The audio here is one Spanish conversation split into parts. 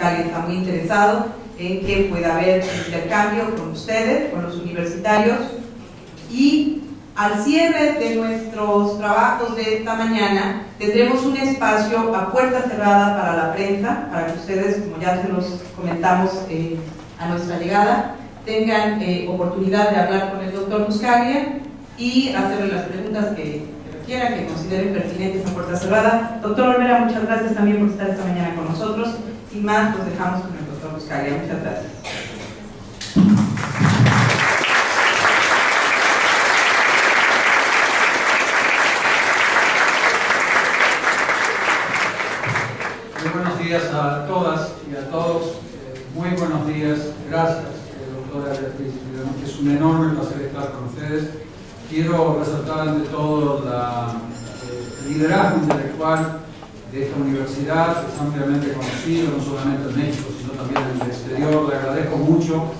Buscaglia está muy interesado en que pueda haber intercambio con ustedes, con los universitarios, y al cierre de nuestros trabajos de esta mañana tendremos un espacio a puerta cerrada para la prensa, para que ustedes, como ya se los comentamos a nuestra llegada, tengan oportunidad de hablar con el doctor Buscaglia y hacerle las preguntas que requieran, que consideren pertinentes a puerta cerrada. Doctor Olvera, muchas gracias también por estar esta mañana con nosotros. Sin más, los dejamos con el doctor Buscaglia. Muchas gracias. Muy buenos días a todas y a todos. Muy buenos días. Gracias, doctora Beatriz. Es un enorme placer estar con ustedes. Quiero resaltar ante todo el liderazgo intelectual de esta universidad, que es ampliamente conocido, no solamente en México, sino también en el exterior. Le agradezco mucho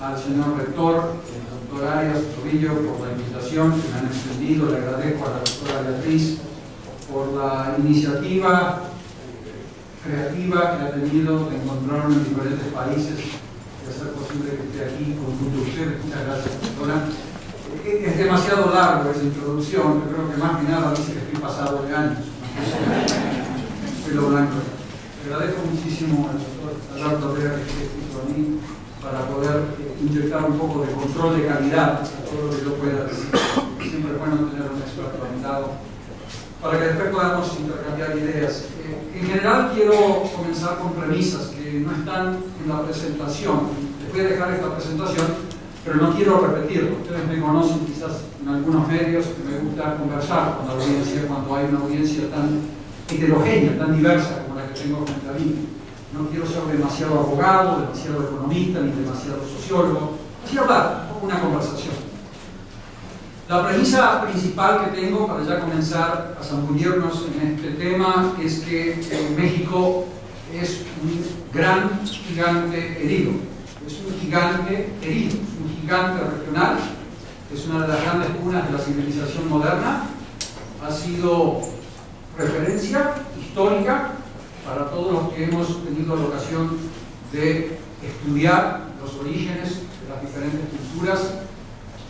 al señor rector, el doctor Arias Tobillo, por la invitación que me han extendido. Le agradezco a la doctora Beatriz por la iniciativa creativa que ha tenido de encontrarme en diferentes países y hacer posible que esté aquí junto a ustedes. Muchas gracias, doctora. Es demasiado largo esa introducción, yo creo que más que nada dice que estoy pasado de años. Pelo blanco. Le agradezco muchísimo al doctor Alberto Herrera que esté escrito a mí para poder inyectar un poco de control de calidad a todo lo que yo pueda decir. Siempre es bueno tener un experto a mi lado para que después podamos intercambiar ideas. En general quiero comenzar con premisas que no están en la presentación. Les voy a dejar esta presentación, pero no quiero repetirlo. Ustedes me conocen quizás en algunos medios que me gusta conversar con la audiencia cuando hay una audiencia tan heterogénea, tan diversa como la que tengo frente a mí. No quiero ser demasiado abogado, demasiado economista, ni demasiado sociólogo. Quiero hablar, un poco una conversación. La premisa principal que tengo para ya comenzar a zambullirnos en este tema es que México es un gran gigante herido. Es un gigante herido, es un gigante regional, es una de las grandes cunas de la civilización moderna, ha sido referencia histórica para todos los que hemos tenido la ocasión de estudiar los orígenes de las diferentes culturas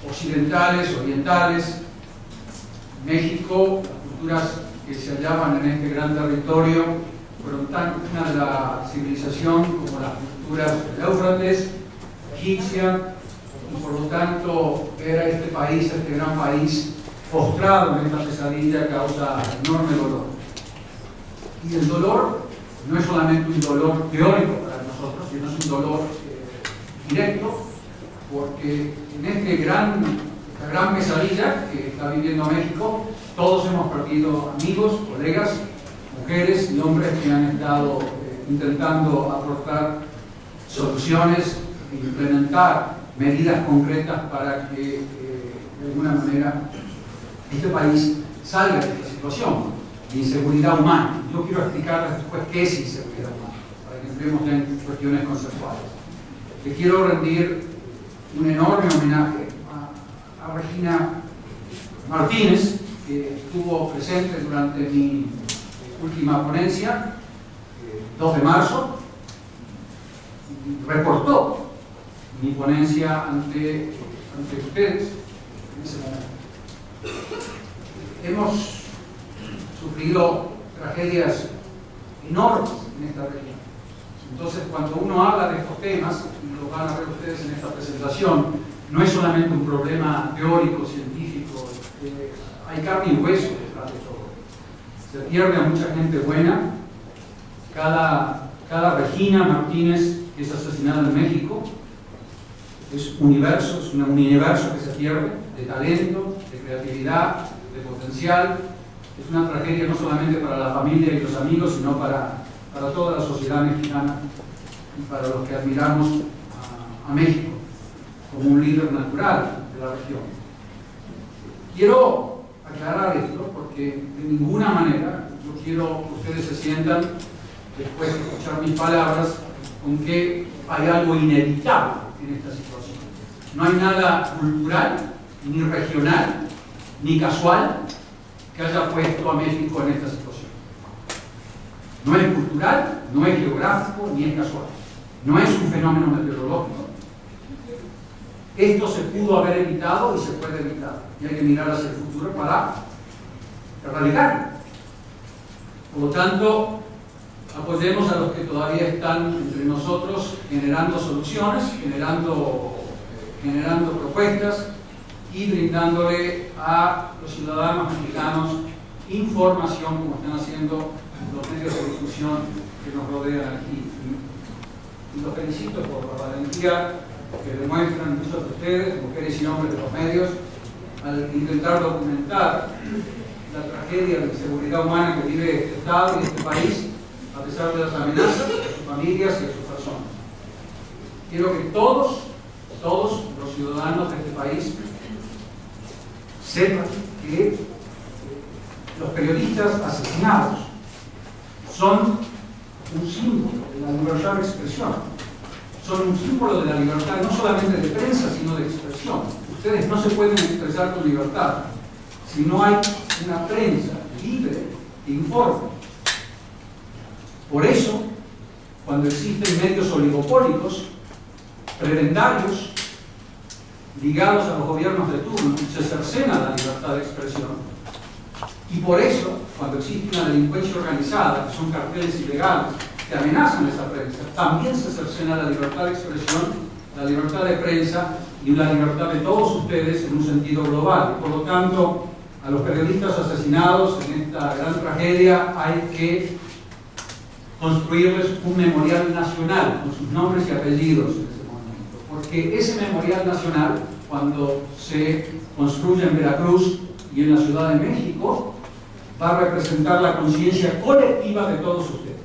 occidentales, orientales. México, las culturas que se hallaban en este gran territorio fueron tan una de la civilización como las culturas del Éufrates, egipcia, y por lo tanto ver a este país, este gran país, postrado en esta pesadilla causa enorme dolor. Y el dolor no es solamente un dolor teórico para nosotros, sino es un dolor directo, porque en esta gran pesadilla que está viviendo México, todos hemos perdido amigos, colegas, mujeres y hombres que han estado intentando aportar soluciones e implementar medidas concretas para que de alguna manera este país salga de esta situación de inseguridad humana. Yo quiero explicarles después qué es inseguridad humana, para que entremos en cuestiones conceptuales. Le quiero rendir un enorme homenaje a Regina Martínez, que estuvo presente durante mi última ponencia, 2 de marzo, y reportó mi ponencia ante ustedes en ese momento. Hemos sufrido tragedias enormes en esta región. Entonces, cuando uno habla de estos temas, y lo van a ver ustedes en esta presentación, no es solamente un problema teórico, científico, hay carne y hueso detrás de todo. Se pierde a mucha gente buena. Cada Regina Martínez que es asesinada en México es un universo que se pierde de talento, de creatividad, de potencial. Es una tragedia no solamente para la familia y los amigos, sino para toda la sociedad mexicana y para los que admiramos a México como un líder natural de la región. Quiero aclarar esto porque de ninguna manera yo quiero que ustedes se sientan, después de escuchar mis palabras, con que hay algo inevitable en esta situación. No hay nada cultural, ni regional, ni casual que haya puesto a México en esta situación. No es cultural, no es geográfico, ni es casual. No es un fenómeno meteorológico. Esto se pudo haber evitado y se puede evitar. Y hay que mirar hacia el futuro para erradicarlo. Por lo tanto, apoyemos a los que todavía están entre nosotros generando soluciones, generando propuestas y brindándole a los ciudadanos mexicanos información, como están haciendo los medios de difusión que nos rodean aquí. Y los felicito por la valentía que demuestran muchos de ustedes, mujeres y hombres de los medios, al intentar documentar la tragedia de inseguridad humana que vive este Estado y este país, a pesar de las amenazas a sus familias y a sus personas. Quiero que todos los ciudadanos de este país sepan que los periodistas asesinados son un símbolo de la libertad de expresión, son un símbolo de la libertad no solamente de prensa, sino de expresión. Ustedes no se pueden expresar con libertad si no hay una prensa libre que informe. Por eso, cuando existen medios oligopólicos, prebendarios, ligados a los gobiernos de turno, se cercena la libertad de expresión. Y por eso, cuando existe una delincuencia organizada, que son carteles ilegales, que amenazan a esa prensa, también se cercena la libertad de expresión, la libertad de prensa y la libertad de todos ustedes en un sentido global. Por lo tanto, a los periodistas asesinados en esta gran tragedia hay que construirles un memorial nacional con sus nombres y apellidos en ese momento. Porque ese memorial nacional, cuando se construye en Veracruz y en la Ciudad de México, va a representar la conciencia colectiva de todos ustedes.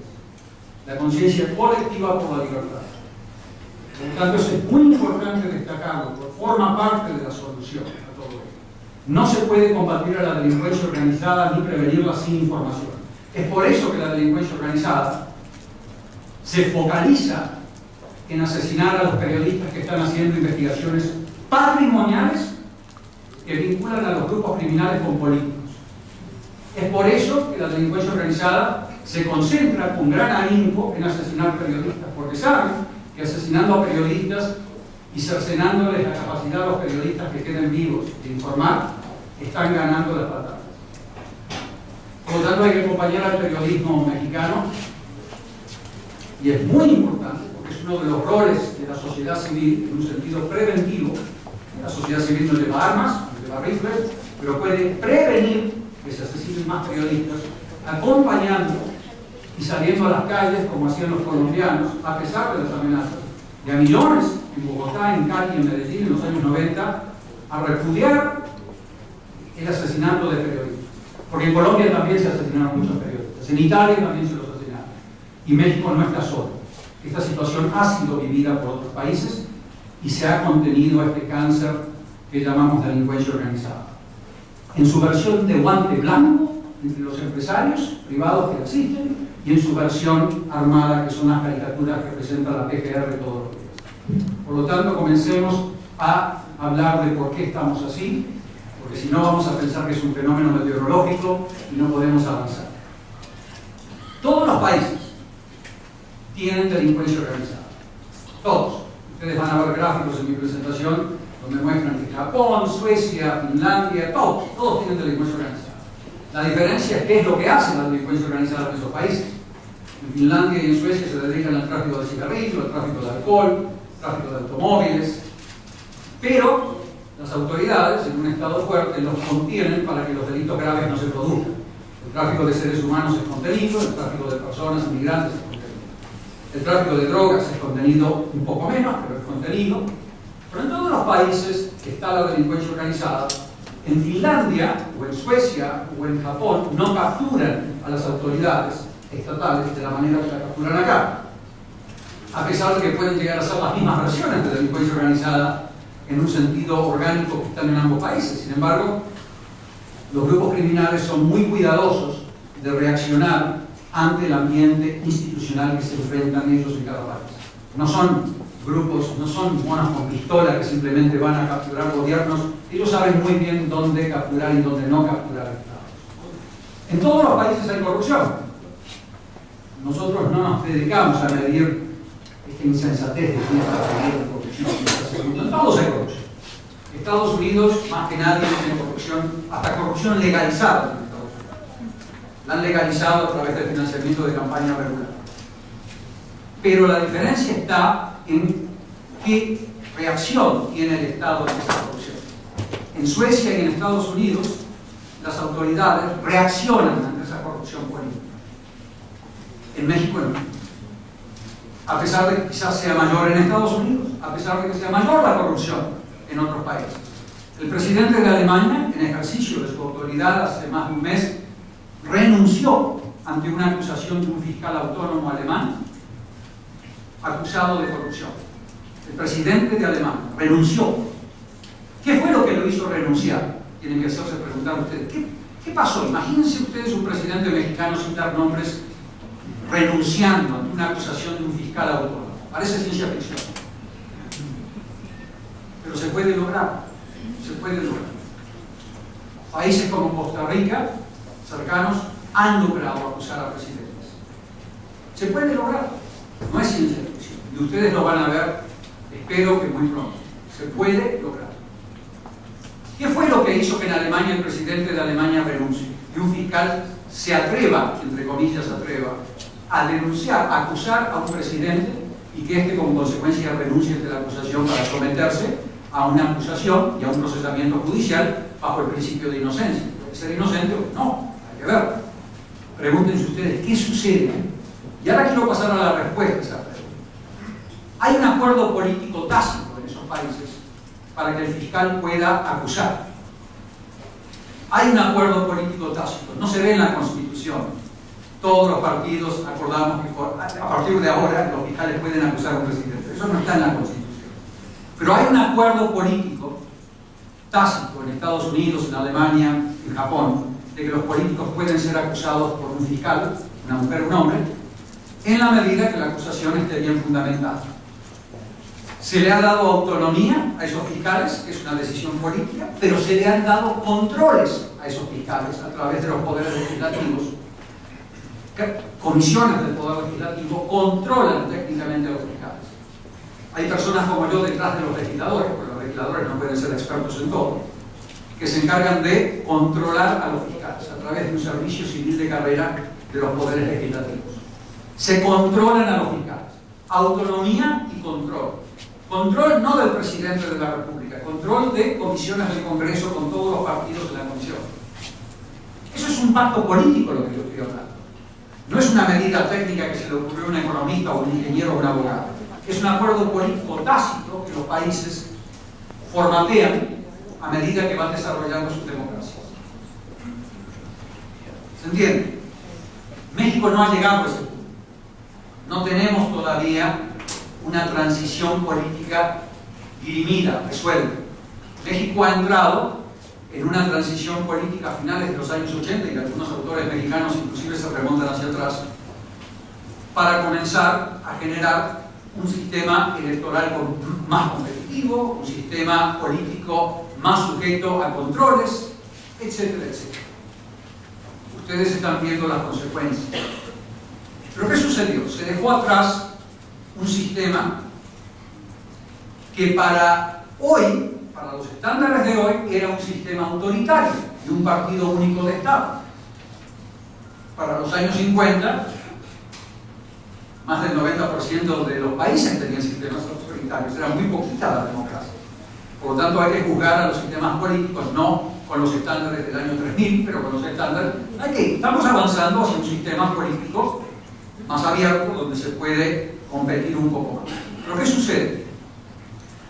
La conciencia colectiva por la libertad. Por lo tanto, eso es muy importante destacarlo, porque forma parte de la solución a todo esto. No se puede combatir a la delincuencia organizada ni prevenirla sin información. Es por eso que la delincuencia organizada se focaliza en asesinar a los periodistas que están haciendo investigaciones patrimoniales que vinculan a los grupos criminales con políticos. Es por eso que la delincuencia organizada se concentra con gran ahínco en asesinar periodistas, porque saben que asesinando a periodistas y cercenándoles la capacidad a los periodistas que queden vivos de informar, están ganando las batallas. Por lo tanto, hay que acompañar al periodismo mexicano, y es muy importante, porque es uno de los roles de la sociedad civil en un sentido preventivo. La sociedad civil no lleva armas, no lleva rifles, pero puede prevenir que se asesinen más periodistas, acompañando y saliendo a las calles, como hacían los colombianos, a pesar de las amenazas, y a millones en Bogotá, en Cali, en Medellín, en los años 90, a repudiar el asesinato de periodistas. Porque en Colombia también se asesinaron muchos periodistas, en Italia también se los asesinaron, y México no está solo. Esta situación ha sido vivida por otros países y se ha contenido este cáncer que llamamos delincuencia organizada. En su versión de guante blanco, entre los empresarios privados que existen, y en su versión armada, que son las caricaturas que presenta la PGR todos los días. Por lo tanto, comencemos a hablar de por qué estamos así, porque si no vamos a pensar que es un fenómeno meteorológico y no podemos avanzar. Todos los países tienen delincuencia organizada. Todos. Ustedes van a ver gráficos en mi presentación donde muestran que Japón, Suecia, Finlandia, todos tienen delincuencia organizada. La diferencia es qué es lo que hace la delincuencia organizada en esos países. En Finlandia y en Suecia se dedican al tráfico de cigarrillos, al tráfico de alcohol, al tráfico de automóviles, pero las autoridades en un estado fuerte los contienen para que los delitos graves no se produzcan. El tráfico de seres humanos es contenido, el tráfico de personas inmigrantes es contenido. El tráfico de drogas es contenido un poco menos, pero es contenido. Pero en todos los países que está la delincuencia organizada, en Finlandia, o en Suecia, o en Japón, no capturan a las autoridades estatales de la manera que la capturan acá. A pesar de que pueden llegar a ser las mismas versiones de delincuencia organizada en un sentido orgánico que están en ambos países. Sin embargo, los grupos criminales son muy cuidadosos de reaccionar ante el ambiente institucional que se enfrentan ellos en cada país. No son grupos, no son monos con pistola que simplemente van a capturar gobiernos. Ellos saben muy bien dónde capturar y dónde no capturar estados. En todos los países hay corrupción. Nosotros no nos dedicamos a medir esta insensatez de quién está perdiendo corrupción, quién está haciendo. En todos hay corrupción. Estados Unidos, más que nadie, tiene corrupción, hasta corrupción legalizada en Estados Unidos. La han legalizado a través del financiamiento de campaña regular. Pero la diferencia está en qué reacción tiene el Estado ante esa corrupción. En Suecia y en Estados Unidos, las autoridades reaccionan ante esa corrupción política. En México no. A pesar de que quizás sea mayor en Estados Unidos, a pesar de que sea mayor la corrupción en otros países. El presidente de Alemania, en ejercicio de su autoridad hace más de un mes, renunció ante una acusación de un fiscal autónomo alemán acusado de corrupción. El presidente de Alemania renunció. ¿Qué fue lo que lo hizo renunciar? Tienen que hacerse preguntar ustedes. ¿Qué pasó? Imagínense ustedes un presidente mexicano, sin dar nombres, renunciando ante una acusación de un fiscal autónomo. Parece ciencia ficción. Pero se puede lograr. Se puede lograr. Países como Costa Rica, cercanos, han logrado acusar a presidentes. Se puede lograr. No es ciencia ficción. Y ustedes lo van a ver, espero que muy pronto. Se puede lograr. ¿Qué fue lo que hizo que en Alemania el presidente de Alemania renuncie? Y un fiscal se atreva, entre comillas atreva, a denunciar, a acusar a un presidente y que éste como consecuencia renuncie ante la acusación para someterse a una acusación y a un procesamiento judicial bajo el principio de inocencia. ¿Puede ser inocente o no? Hay que ver. Pregúntense ustedes, ¿qué sucede? Y ahora quiero pasar a la respuesta a esa pregunta. Hay un acuerdo político tácito en esos países para que el fiscal pueda acusar. Hay un acuerdo político tácito, no se ve en la Constitución. Todos los partidos acordamos que a partir de ahora los fiscales pueden acusar a un presidente. Eso no está en la Constitución. Pero hay un acuerdo político tácito en Estados Unidos, en Alemania, en Japón, de que los políticos pueden ser acusados por un fiscal, una mujer o un hombre, en la medida que la acusación esté bien fundamentada. Se le ha dado autonomía a esos fiscales, que es una decisión política, pero se le han dado controles a esos fiscales a través de los poderes legislativos. Comisiones del Poder Legislativo controlan técnicamente a los fiscales. Hay personas como yo detrás de los legisladores, porque los legisladores no pueden ser expertos en todo, que se encargan de controlar a los fiscales a través de un servicio civil de carrera de los poderes legislativos. Se controlan a los fiscales. Autonomía y control. Control no del presidente de la República, control de comisiones del Congreso con todos los partidos de la comisión. Eso es un pacto político lo que yo estoy hablando. No es una medida técnica que se le ocurrió a un economista o un ingeniero o un abogado. Es un acuerdo político tácito que los países formatean a medida que van desarrollando sus democracias. ¿Se entiende? México no ha llegado a ese punto. No tenemos todavía una transición política dirimida, resuelta. México ha entrado en una transición política a finales de los años 80, y algunos autores mexicanos inclusive se remontan hacia atrás, para comenzar a generar un sistema electoral más competitivo, un sistema político más sujeto a controles, etcétera, etcétera. Ustedes están viendo las consecuencias. ¿Pero qué sucedió? Se dejó atrás un sistema que para hoy, para los estándares de hoy, era un sistema autoritario y un partido único de Estado. Para los años 50, más del 90% de los países tenían sistemas autoritarios, era muy poquita la democracia. Por lo tanto, hay que juzgar a los sistemas políticos no con los estándares del año 3000, pero con los estándares. Estamos avanzando hacia un sistema político más abierto, donde se puede competir un poco más. ¿Pero qué sucede?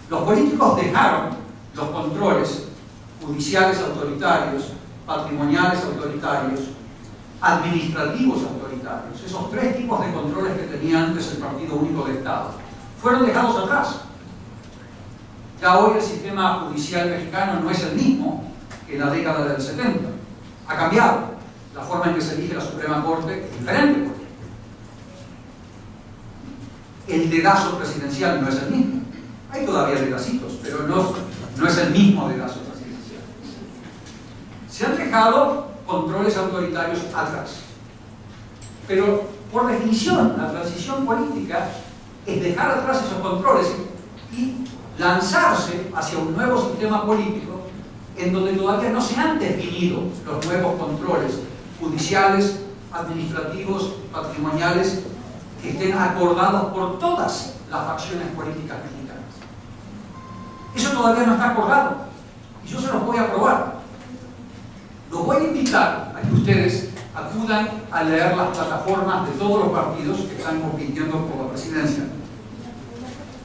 Los políticos dejaron los controles judiciales autoritarios, patrimoniales autoritarios, administrativos autoritarios, esos tres tipos de controles que tenía antes el Partido Único de Estado, fueron dejados atrás. Ya hoy el sistema judicial mexicano no es el mismo que en la década del 70. Ha cambiado. La forma en que se elige la Suprema Corte es diferente. El dedazo presidencial no es el mismo. Hay todavía dedacitos, pero no es el mismo dedazo presidencial. Se han dejado controles autoritarios atrás. Pero Por definición, la transición política es dejar atrás esos controles y lanzarse hacia un nuevo sistema político en donde todavía no se han definido los nuevos controles judiciales, administrativos, patrimoniales, que estén acordados por todas las facciones políticas mexicanas. Eso todavía no está acordado y yo se los voy a probar. Los voy a invitar a que ustedes acudan a leer las plataformas de todos los partidos que están compitiendo por la presidencia.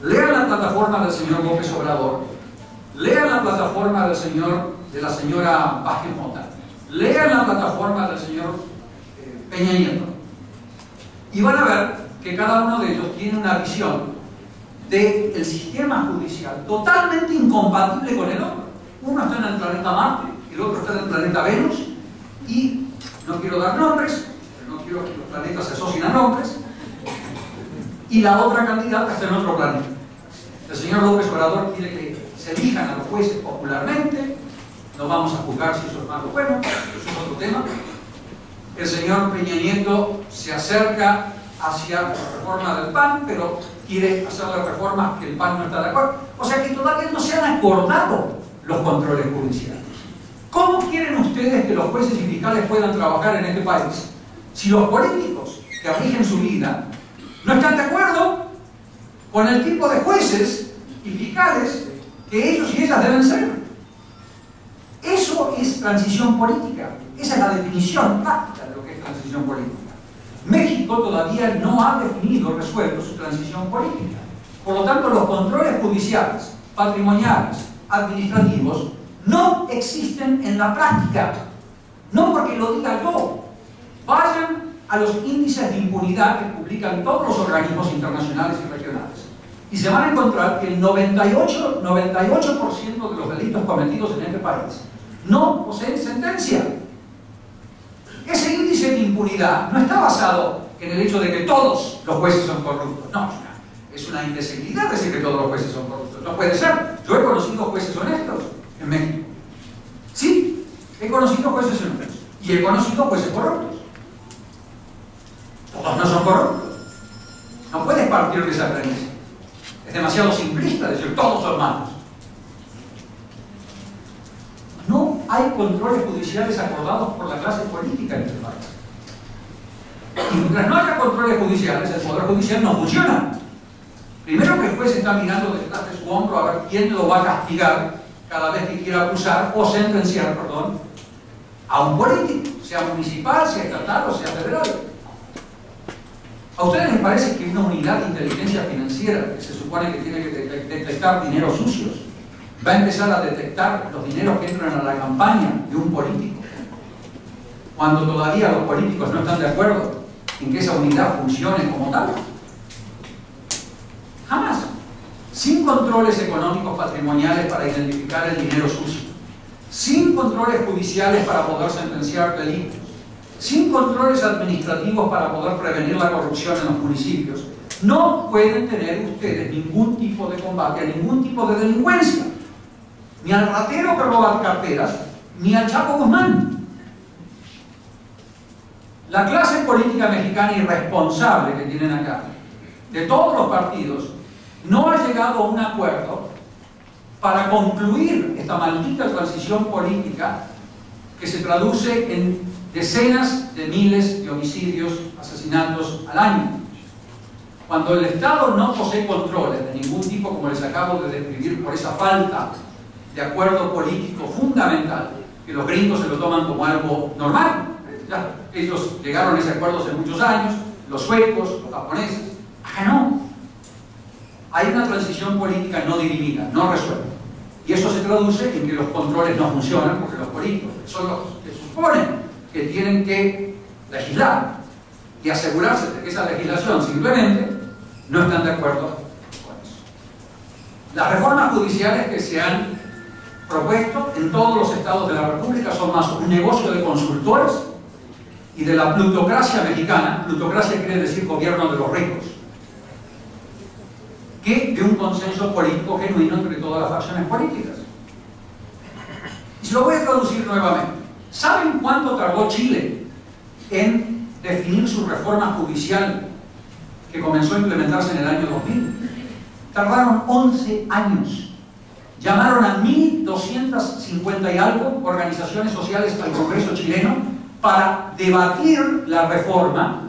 Lean la plataforma del señor López Obrador, lean la plataforma de la señora Vázquez Mota, lean la plataforma del señor Peña Nieto, y van a ver que cada uno de ellos tiene una visión del sistema judicial totalmente incompatible con el otro. Uno está en el planeta Marte, el otro está en el planeta Venus, y no quiero dar nombres, no quiero que los planetas se asocien a nombres, y la otra candidata está en otro planeta. El señor López Obrador quiere que se elijan a los jueces popularmente, no vamos a juzgar si eso es malo o bueno, eso es otro tema. El señor Peña Nieto se acerca hacia la reforma del PAN, pero quiere hacer las reformas que el PAN no está de acuerdo. O sea que todavía no se han acordado los controles judiciales. ¿Cómo quieren ustedes que los jueces y fiscales puedan trabajar en este país si los políticos que rigen su vida no están de acuerdo con el tipo de jueces y fiscales que ellos y ellas deben ser? Eso es transición política. Esa es la definición práctica de lo que es transición política. México todavía no ha definido, resuelto su transición política. Por lo tanto, los controles judiciales, patrimoniales, administrativos, no existen en la práctica. No porque lo diga yo. Vayan a los índices de impunidad que publican todos los organismos internacionales y regionales y se van a encontrar que el 98% de los delitos cometidos en este país no poseen sentencia. Ese índice de impunidad no está basado en el hecho de que todos los jueces son corruptos. No, es una indecibilidad decir que todos los jueces son corruptos. No puede ser. Yo he conocido jueces honestos en México. Sí, he conocido jueces honestos y he conocido jueces corruptos. Todos no son corruptos. No puedes partir de esa premisa. Es demasiado simplista decir todos son malos. No hay controles judiciales acordados por la clase política en este país. Y mientras no haya controles judiciales, el Poder Judicial no funciona. Primero que el juez está mirando detrás de su hombro a ver quién lo va a castigar cada vez que quiera acusar o sentenciar, perdón, a un político, sea municipal, sea estatal o sea federal. ¿A ustedes les parece que una unidad de inteligencia financiera que se supone que tiene que detectar dineros sucios va a empezar a detectar los dineros que entran a la campaña de un político cuando todavía los políticos no están de acuerdo en que esa unidad funcione como tal? Jamás. Sin controles económicos patrimoniales para identificar el dinero sucio, sin controles judiciales para poder sentenciar delitos, sin controles administrativos para poder prevenir la corrupción en los municipios, no pueden tener ustedes ningún tipo de combate a ningún tipo de delincuencia. Ni al ratero que roba carteras, ni al Chapo Guzmán. La clase política mexicana irresponsable que tienen acá, de todos los partidos, no ha llegado a un acuerdo para concluir esta maldita transición política que se traduce en decenas de miles de homicidios, asesinatos al año. Cuando el Estado no posee controles de ningún tipo, como les acabo de describir, por esa falta de acuerdo político fundamental, que los gringos se lo toman como algo normal. Ya, ellos llegaron a ese acuerdo hace muchos años, los suecos, los japoneses. Acá no. Hay una transición política no dirimida, no resuelta. Y eso se traduce en que los controles no funcionan, porque los políticos son los que suponen que tienen que legislar y asegurarse de que esa legislación simplemente no están de acuerdo con eso. Las reformas judiciales que se han propuesto en todos los estados de la República son más un negocio de consultores y de la plutocracia mexicana. Plutocracia quiere decir gobierno de los ricos, que de un consenso político genuino entre todas las facciones políticas. Y se lo voy a traducir nuevamente. ¿Saben cuánto tardó Chile en definir su reforma judicial que comenzó a implementarse en el año 2000. Tardaron 11 años. Llamaron a 1.250 y algo organizaciones sociales al Congreso chileno para debatir la reforma.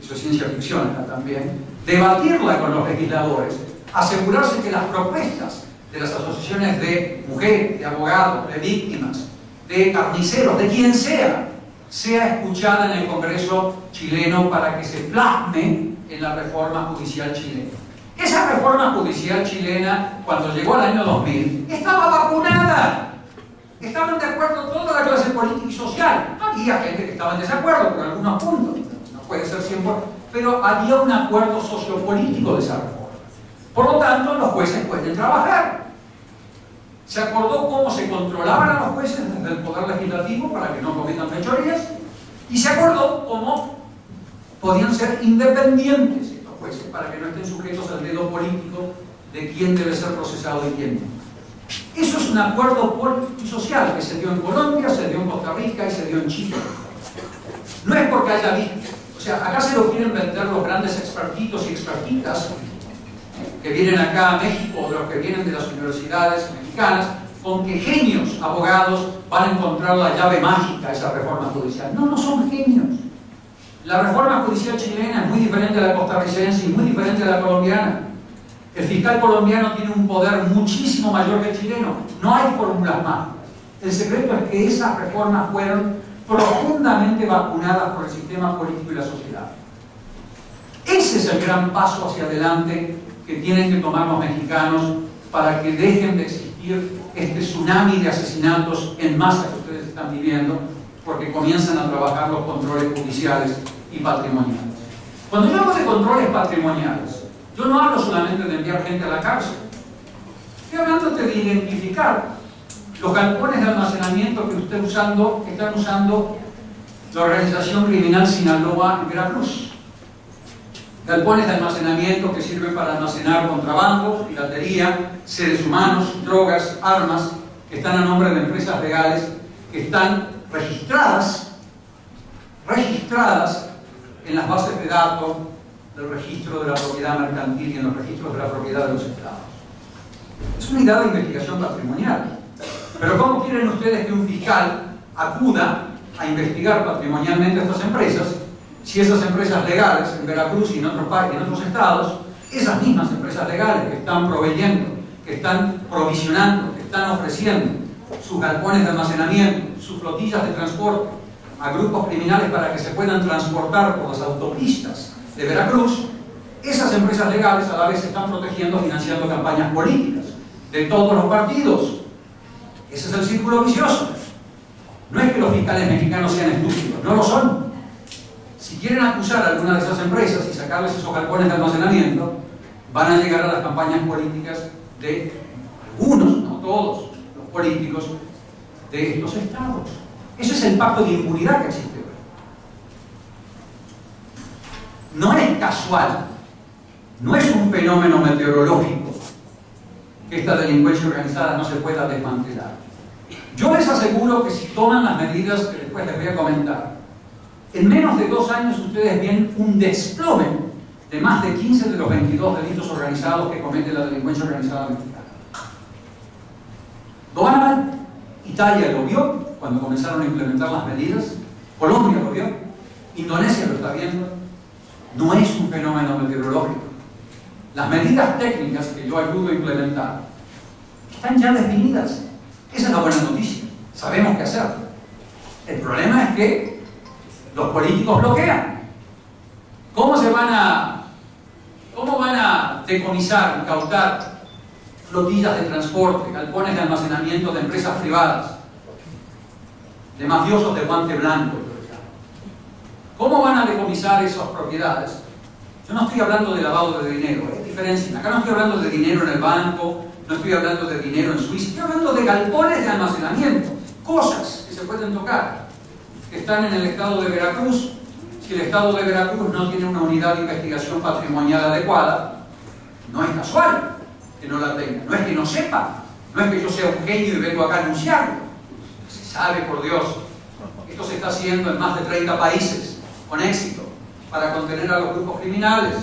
Eso es ciencia ficción acá también. Debatirla con los legisladores, asegurarse que las propuestas de las asociaciones de mujeres, de abogados, de víctimas, de carniceros, de quien sea escuchada en el Congreso chileno para que se plasme en la reforma judicial chilena. Esa reforma judicial chilena, cuando llegó al año 2000, estaba vacunada. Estaban de acuerdo toda la clase política y social. Había gente que estaba en desacuerdo con algunos puntos, no puede ser 100%, pero había un acuerdo sociopolítico de esa reforma. Por lo tanto, los jueces pueden trabajar. Se acordó cómo se controlaban a los jueces desde el Poder Legislativo para que no cometan fechorías, y se acordó cómo podían ser independientes estos jueces para que no estén sujetos al dedo político de quién debe ser procesado y quién no. Eso es un acuerdo político y social que se dio en Colombia, se dio en Costa Rica y se dio en Chile. No es porque haya visto, o sea, acá se lo quieren vender los grandes expertitos y expertitas que vienen acá a México, los que vienen de las universidades mexicanas, con que genios abogados van a encontrar la llave mágica a esa reforma judicial. No, no son genios. La reforma judicial chilena es muy diferente a la costarricense y muy diferente a la colombiana. El fiscal colombiano tiene un poder muchísimo mayor que el chileno. No hay fórmulas mágicas. El secreto es que esas reformas fueron profundamente vacunadas por el sistema político y la sociedad. Ese es el gran paso hacia adelante que tienen que tomar los mexicanos para que dejen de existir este tsunami de asesinatos en masa que ustedes están viviendo, porque comienzan a trabajar los controles judiciales y patrimoniales. Cuando yo hablo de controles patrimoniales, yo no hablo solamente de enviar gente a la cárcel. Estoy hablando de identificar los galpones de almacenamiento que están usando la organización criminal Sinaloa en Veracruz. Galpones de almacenamiento que sirven para almacenar contrabando, piratería, seres humanos, drogas, armas, que están a nombre de empresas legales, que están registradas en las bases de datos del registro de la propiedad mercantil y en los registros de la propiedad de los estados. Es una unidad de investigación patrimonial. Pero ¿cómo quieren ustedes que un fiscal acuda a investigar patrimonialmente a estas empresas si esas empresas legales en Veracruz y en otros países, en otros estados, esas mismas empresas legales que están proveyendo, que están provisionando, que están ofreciendo sus galpones de almacenamiento, sus flotillas de transporte a grupos criminales para que se puedan transportar por las autopistas de Veracruz, esas empresas legales a la vez están protegiendo, financiando campañas políticas de todos los partidos? Ese es el círculo vicioso. No es que los fiscales mexicanos sean estúpidos, no lo son. Si quieren acusar a alguna de esas empresas y sacarles esos galpones de almacenamiento, van a llegar a las campañas políticas de algunos, no todos, los políticos de estos estados. Ese es el pacto de impunidad que existe hoy. No es casual, no es un fenómeno meteorológico que esta delincuencia organizada no se pueda desmantelar. Yo les aseguro que si toman las medidas que después les voy a comentar, en menos de 2 años ustedes ven un desplome de más de 15 de los 22 delitos organizados que comete la delincuencia organizada mexicana. ¿Lo van a ver? Italia lo vio cuando comenzaron a implementar las medidas, Colombia lo vio, Indonesia lo está viendo. No es un fenómeno meteorológico. Las medidas técnicas que yo ayudo a implementar están ya definidas. Esa es la buena noticia. Sabemos qué hacer. El problema es que los políticos bloquean. ¿Cómo van a decomisar, incautar flotillas de transporte, galpones de almacenamiento de empresas privadas, de mafiosos de guante blanco? ¿Cómo van a decomisar esas propiedades? Yo no estoy hablando de lavado de dinero, es diferencia. Acá no estoy hablando de dinero en el banco, no estoy hablando de dinero en Suiza, estoy hablando de galpones de almacenamiento, cosas que se pueden tocar, que están en el estado de Veracruz. Si el estado de Veracruz no tiene una unidad de investigación patrimonial adecuada, no es casual que no la tenga, no es que no sepa, no es que yo sea un genio y vengo acá a anunciarlo. Se sabe, por Dios, Esto se está haciendo en más de 30 países, con éxito, para contener a los grupos criminales.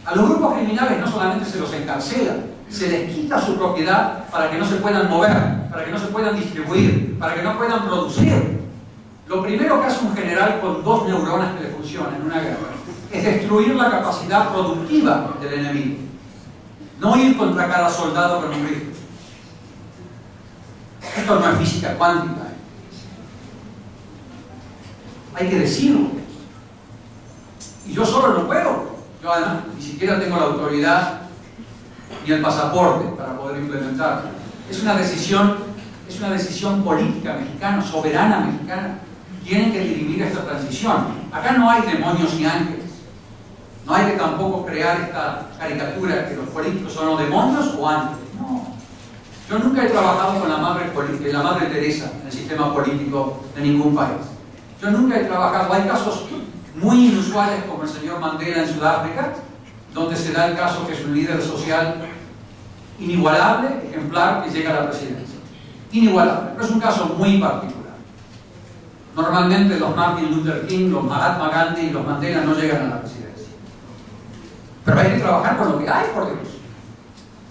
A los grupos criminales no solamente se los encarcela, se les quita su propiedad para que no se puedan mover, para que no se puedan distribuir, para que no puedan producir. Lo primero que hace un general con 2 neuronas que le funcionan en una guerra es destruir la capacidad productiva del enemigo. No ir contra cada soldado con un rifle. Esto no es física cuántica. Hay que decirlo. Y yo solo no puedo. Yo además ni siquiera tengo la autoridad ni el pasaporte para poder implementarlo. Es una decisión política mexicana, soberana mexicana. Tienen que dirimir esta transición. Acá no hay demonios ni ángeles. No hay que tampoco crear esta caricatura que los políticos son o demonios o ángeles. No. Yo nunca he trabajado con la Madre Teresa en el sistema político de ningún país. Yo nunca he trabajado. Hay casos muy inusuales como el señor Mandela en Sudáfrica, donde se da el caso que es un líder social inigualable, ejemplar, que llega a la presidencia. Inigualable, pero es un caso muy particular. Normalmente los Martin Luther King, los Mahatma Gandhi y los Mandela no llegan a la presidencia. Pero hay que trabajar con lo que hay, por Dios.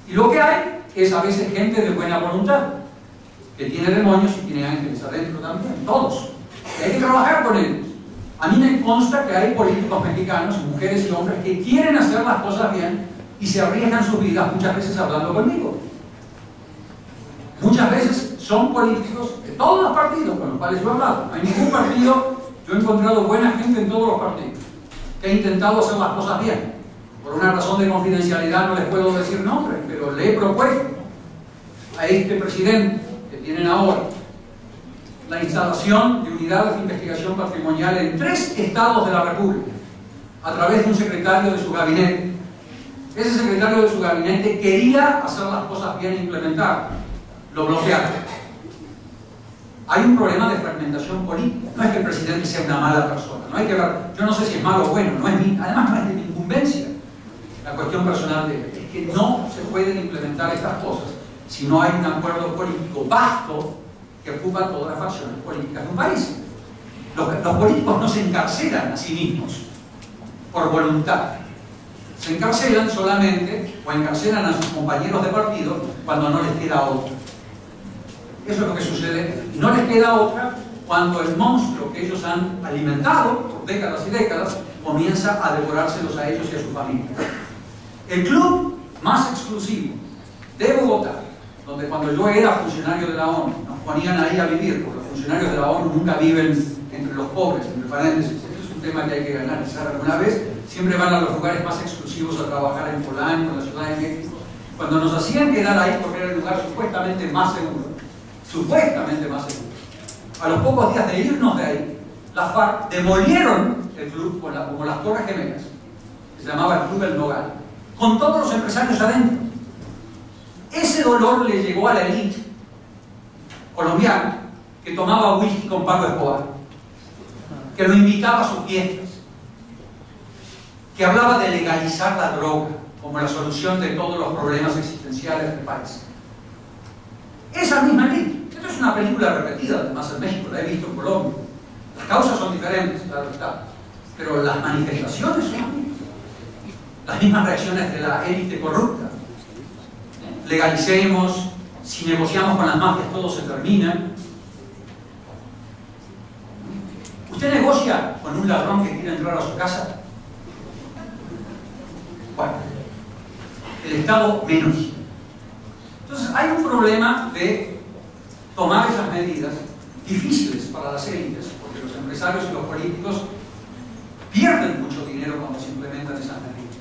Y lo que hay es a veces gente de buena voluntad, que tiene demonios y tiene ángeles adentro también, todos. Y hay que trabajar con ellos. A mí me consta que hay políticos mexicanos, mujeres y hombres, que quieren hacer las cosas bien y se arriesgan sus vidas, muchas veces hablando conmigo. Muchas veces son políticos de todos los partidos con los cuales yo he hablado. No hay ningún partido, yo he encontrado buena gente en todos los partidos, que ha intentado hacer las cosas bien. Por una razón de confidencialidad no les puedo decir nombres, pero le he propuesto a este presidente que tienen ahora la instalación de unidades de investigación patrimonial en 3 estados de la República, a través de un secretario de su gabinete. Ese secretario de su gabinete quería hacer las cosas bien e implementar. Lo bloquearon. Hay un problema de fragmentación política. No es que el presidente sea una mala persona. No hay que ver, yo no sé si es malo o bueno, no es además no es de mi incumbencia la cuestión personal de él. Es que no se pueden implementar estas cosas si no hay un acuerdo político vasto que ocupa todas las facciones políticas de un país. Los políticos no se encarcelan a sí mismos por voluntad. Se encarcelan solamente o encarcelan a sus compañeros de partido cuando no les queda otra. Eso es lo que sucede. Y no les queda otra cuando el monstruo que ellos han alimentado por décadas y décadas comienza a devorárselos a ellos y a su familia. El club más exclusivo de Bogotá, donde cuando yo era funcionario de la ONU nos ponían ahí a vivir, porque los funcionarios de la ONU nunca viven entre los pobres, entre paréntesis. Este es un tema que hay que analizar alguna vez. Siempre van a los lugares más exclusivos a trabajar en Polanco, en la Ciudad de México. Cuando nos hacían quedar ahí porque era el lugar supuestamente más seguro, a los pocos días de irnos de ahí, las FARC demolieron el club como las Torres Gemelas, que se llamaba el Club El Nogal, con todos los empresarios adentro. Ese dolor le llegó a la élite colombiana que tomaba whisky con Pablo Escobar, que lo invitaba a sus fiestas, que hablaba de legalizar la droga como la solución de todos los problemas existenciales del país. Esa misma élite. Esto es una película repetida, además en México, la he visto en Colombia. Las causas son diferentes, claro está, pero las manifestaciones son las mismas. Las mismas reacciones de la élite corrupta. Legalicemos, si negociamos con las mafias todo se termina. ¿Usted negocia con un ladrón que quiere entrar a su casa? Bueno, el Estado menos. Entonces hay un problema de tomar esas medidas difíciles para las élites, porque los empresarios y los políticos pierden mucho dinero cuando se implementan esas medidas.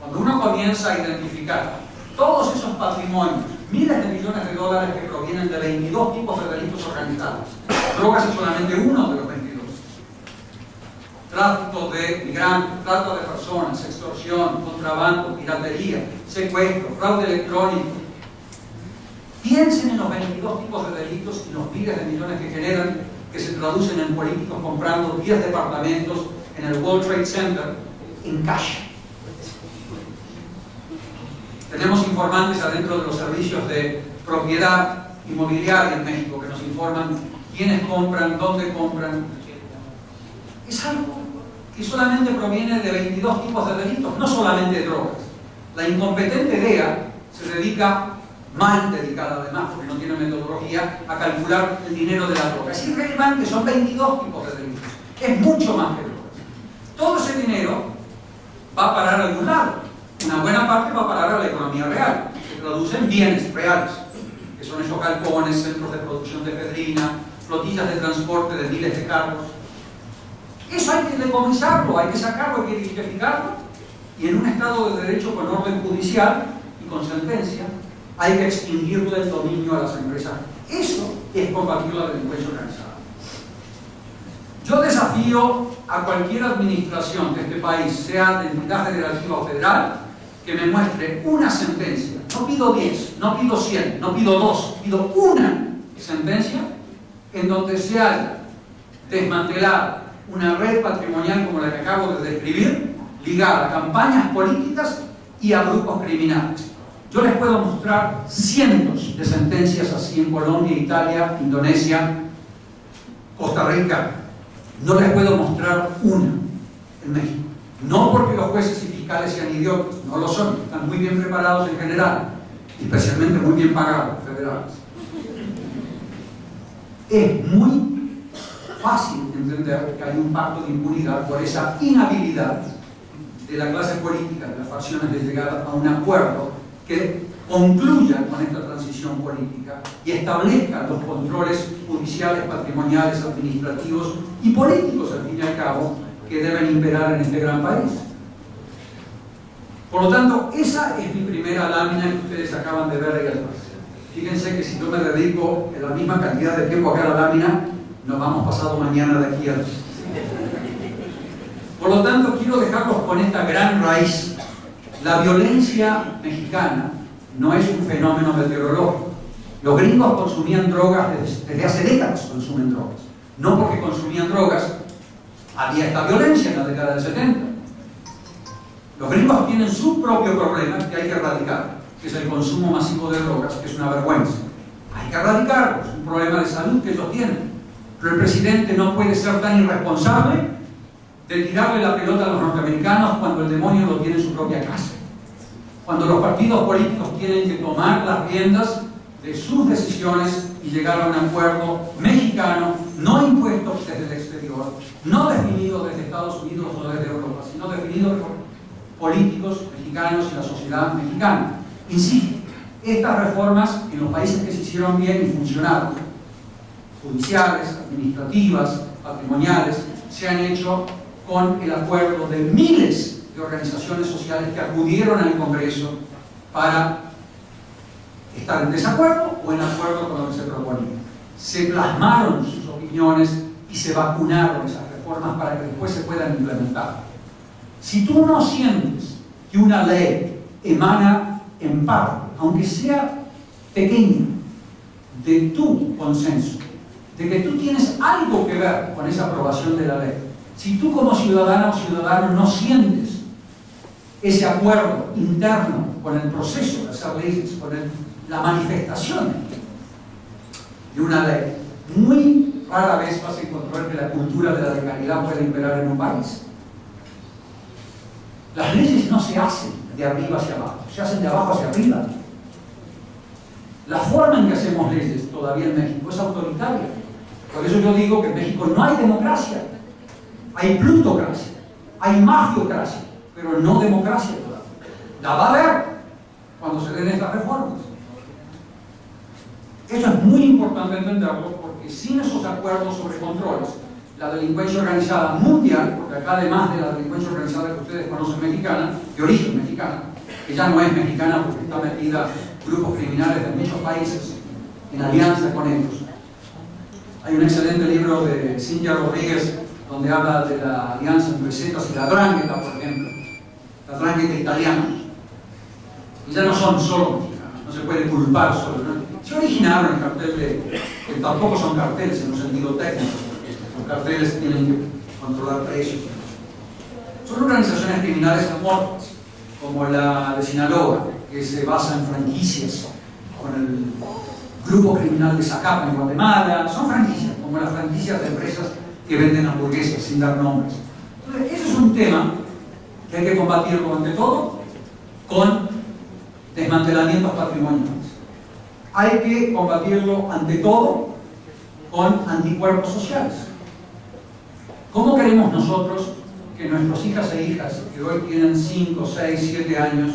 Cuando uno comienza a identificar todos esos patrimonios, miles de millones de dólares que provienen de 22 tipos de delitos organizados, drogas es solamente uno de los 22. Tráfico de migrantes, trata de personas, extorsión, contrabando, piratería, secuestro, fraude electrónico. Piensen en los 22 tipos de delitos y los miles de millones que generan, que se traducen en políticos comprando 10 departamentos en el World Trade Center en cash. Tenemos informantes adentro de los servicios de propiedad inmobiliaria en México que nos informan quiénes compran, dónde compran. Es algo que solamente proviene de 22 tipos de delitos, no solamente de drogas. La incompetente DEA se dedica, mal dedicada además, porque no tiene metodología, a calcular el dinero de la droga. Es irrelevante, son 22 tipos de delitos. Es mucho más que drogas. Todo ese dinero va a parar a algún lado. Una buena parte va a parar a la economía real. Se traduce en bienes reales, que son esos galpones, centros de producción de efedrina, flotillas de transporte de miles de carros. Eso hay que decomisarlo, hay que sacarlo, hay que identificarlo. Y en un Estado de Derecho con orden judicial y con sentencia, hay que extinguirlo del dominio a las empresas. Eso es combatir la delincuencia organizada. Yo desafío a cualquier administración de este país, sea de entidad federativa o federal, que me muestre una sentencia. No pido 10, no pido 100, no pido 2, pido una sentencia en donde se haya desmantelado una red patrimonial como la que acabo de describir, ligada a campañas políticas y a grupos criminales. Yo les puedo mostrar cientos de sentencias así en Colombia, Italia, Indonesia, Costa Rica. No les puedo mostrar una en México. No porque los jueces y fiscales sean idiotas, no lo son, están muy bien preparados en general, y especialmente muy bien pagados, federales. Es muy fácil entender que hay un pacto de impunidad por esa inhabilidad de la clase política, de las facciones, de llegar a un acuerdo que concluya con esta transición política y establezca los controles judiciales, patrimoniales, administrativos y políticos, al fin y al cabo, que deben imperar en este gran país. Por lo tanto, esa es mi primera lámina que ustedes acaban de ver ahí atrás. Fíjense que si yo me dedico en la misma cantidad de tiempo a cada lámina, nos vamos pasado mañana de aquí a... Por lo tanto, quiero dejarlos con esta gran raíz. La violencia mexicana no es un fenómeno meteorológico. Los gringos consumían drogas desde hace décadas, consumen drogas. No porque consumían drogas había esta violencia en la década del 70. Los gringos tienen su propio problema que hay que erradicar, que es el consumo masivo de drogas, que es una vergüenza. Hay que erradicarlo, es un problema de salud que ellos tienen. Pero el presidente no puede ser tan irresponsable de tirarle la pelota a los norteamericanos cuando el demonio lo tiene en su propia casa. Cuando los partidos políticos tienen que tomar las riendas de sus decisiones y llegar a un acuerdo mexicano, no impuesto desde el exterior, no definido desde Estados Unidos o desde Europa, sino definido por políticos mexicanos y la sociedad mexicana. Insisto, estas reformas en los países que se hicieron bien y funcionaron, judiciales, administrativas, patrimoniales, se han hecho con el acuerdo de miles de organizaciones sociales que acudieron al Congreso para estar en desacuerdo o en acuerdo con lo que se proponía. Se plasmaron sus opiniones y se vacunaron esas reformas para que después se puedan implementar. Si tú no sientes que una ley emana en parte, aunque sea pequeña, de tu consenso, de que tú tienes algo que ver con esa aprobación de la ley, si tú como ciudadana o ciudadano no sientes ese acuerdo interno con el proceso de hacer leyes, con la manifestación de una ley, muy rara vez vas a encontrar que la cultura de la legalidad pueda imperar en un país. Las leyes no se hacen de arriba hacia abajo, se hacen de abajo hacia arriba. La forma en que hacemos leyes todavía en México es autoritaria. Por eso yo digo que en México no hay democracia. Hay plutocracia, hay mafiocracia, pero no democracia todavía. La va a haber cuando se den estas reformas. Eso es muy importante entenderlo, porque sin esos acuerdos sobre controles, la delincuencia organizada mundial, porque acá además de la delincuencia organizada que ustedes conocen mexicana, de origen mexicana, que ya no es mexicana porque está metida grupos criminales de muchos países en alianza con ellos. Hay un excelente libro de Cintia Rodríguez donde habla de la alianza entre Zetas y la Drangheta, por ejemplo, la Drangheta italiana. Y ya no son solo mexicanos, no se puede culpar solo, ¿no? Se originaron el cartel que tampoco son carteles en un sentido técnico, los carteles tienen que controlar precios. Son organizaciones criminales amorfas, como la de Sinaloa, que se basa en franquicias con el Grupo Criminal de Zacapa en Guatemala, son franquicias, como las franquicias de empresas que venden hamburguesas sin dar nombres. Entonces, ese es un tema que hay que combatirlo ante todo con desmantelamientos patrimoniales. Hay que combatirlo ante todo con anticuerpos sociales. ¿Cómo queremos nosotros que nuestras hijas e hijas, que hoy tienen 5, 6, 7 años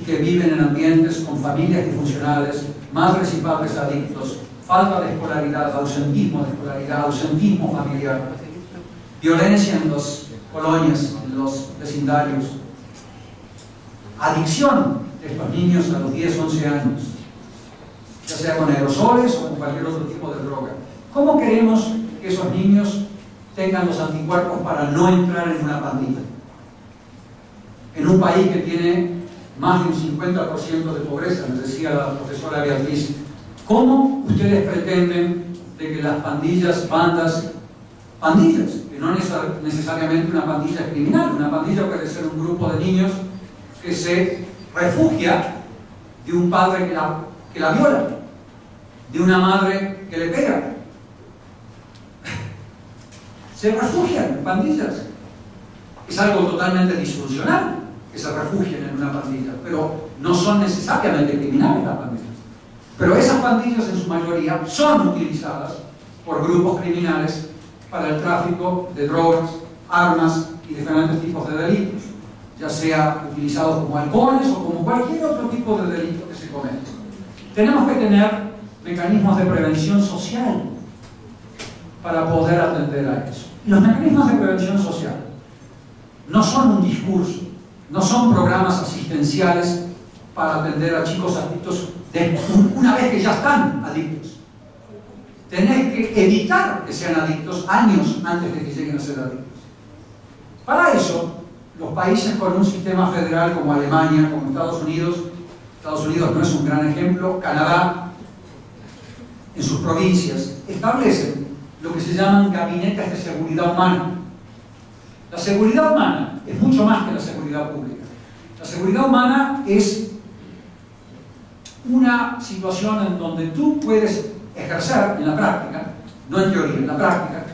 y que viven en ambientes con familias disfuncionales, madres y padres adictos, falta de escolaridad, ausentismo de escolaridad, ausentismo familiar, violencia en las colonias, en los vecindarios, adicción de estos niños a los 10, 11 años, ya sea con aerosoles o con cualquier otro tipo de droga? ¿Cómo queremos que esos niños tengan los anticuerpos para no entrar en una pandilla? En un país que tiene más de un 50% de pobreza, nos decía la profesora Beatriz, ¿cómo ustedes pretenden de que las pandillas, bandas, que no necesariamente una pandilla criminal, una pandilla puede ser un grupo de niños que se refugia de un padre que la viola, de una madre que le pega, se refugian en pandillas? Es algo totalmente disfuncional que se refugien en una pandilla, pero no son necesariamente criminales las pandillas. Pero esas pandillas en su mayoría son utilizadas por grupos criminales para el tráfico de drogas, armas y diferentes tipos de delitos, ya sea utilizados como halcones o como cualquier otro tipo de delito que se cometa. Tenemos que tener mecanismos de prevención social para poder atender a eso. Y los mecanismos de prevención social no son un discurso, no son programas asistenciales para atender a chicos adictos una vez que ya están adictos. Tenés que evitar que sean adictos años antes de que lleguen a ser adictos. Para eso, los países con un sistema federal como Alemania, como Estados Unidos no es un gran ejemplo, Canadá, en sus provincias, establecen lo que se llaman gabinetes de seguridad humana. La seguridad humana es mucho más que la seguridad pública. La seguridad humana es una situación en donde tú puedes ejercer en la práctica, no en teoría, en la práctica,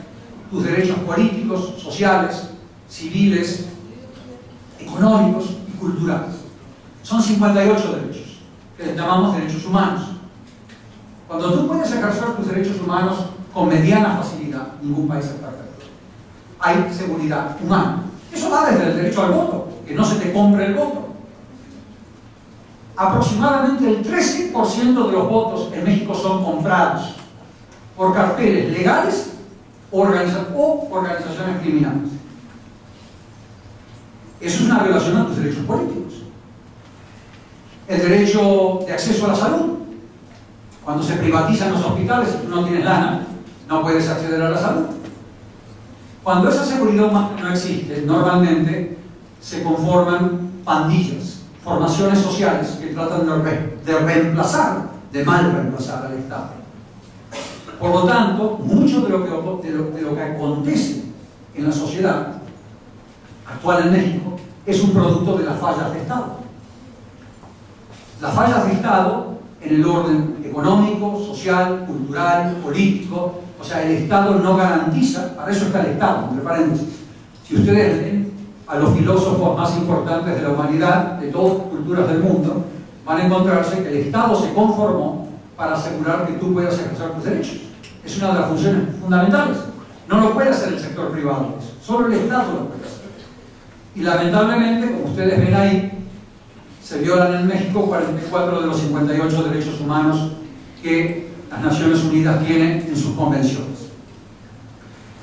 tus derechos políticos, sociales, civiles, económicos y culturales. Son 58 derechos, que les llamamos derechos humanos. Cuando tú puedes ejercer tus derechos humanos con mediana facilidad, ningún país es perfecto. Hay seguridad humana. Eso va desde el derecho al voto, que no se te compre el voto. Aproximadamente el 13% de los votos en México son comprados por carteles legales o organizaciones criminales. Eso es una violación a tus derechos políticos. El derecho de acceso a la salud. Cuando se privatizan los hospitales y tú no tienes lana, no puedes acceder a la salud. Cuando esa seguridad humana no existe, normalmente se conforman pandillas, formaciones sociales que tratan de reemplazar, de mal reemplazar al Estado. Por lo tanto, mucho de lo que acontece en la sociedad actual en México es un producto de las fallas de Estado. Las fallas de Estado en el orden económico, social, cultural, político. O sea, el Estado no garantiza, para eso está el Estado, entre paréntesis. Si ustedes leen a los filósofos más importantes de la humanidad, de todas las culturas del mundo, van a encontrarse que el Estado se conformó para asegurar que tú puedas ejercer tus derechos. Es una de las funciones fundamentales. No lo puede hacer el sector privado, solo el Estado lo puede hacer. Y lamentablemente, como ustedes ven ahí, se violan en México 44 de los 58 derechos humanos que las Naciones Unidas tienen en sus convenciones.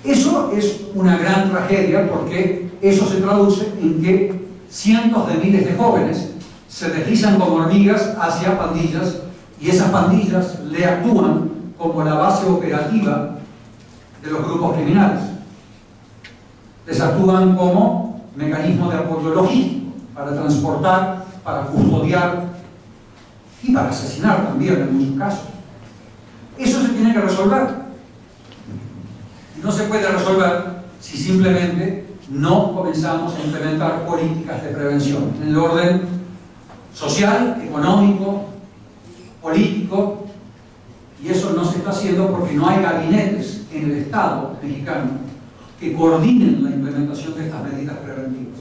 Eso es una gran tragedia porque eso se traduce en que cientos de miles de jóvenes se deslizan como hormigas hacia pandillas y esas pandillas le actúan como la base operativa de los grupos criminales. Les actúan como mecanismo de apoyo logístico para transportar, para custodiar y para asesinar también en muchos casos. Eso se tiene que resolver. No se puede resolver si simplemente no comenzamos a implementar políticas de prevención en el orden social, económico, político Y eso no se está haciendo porque no hay gabinetes en el Estado mexicano que coordinen la implementación de estas medidas preventivas.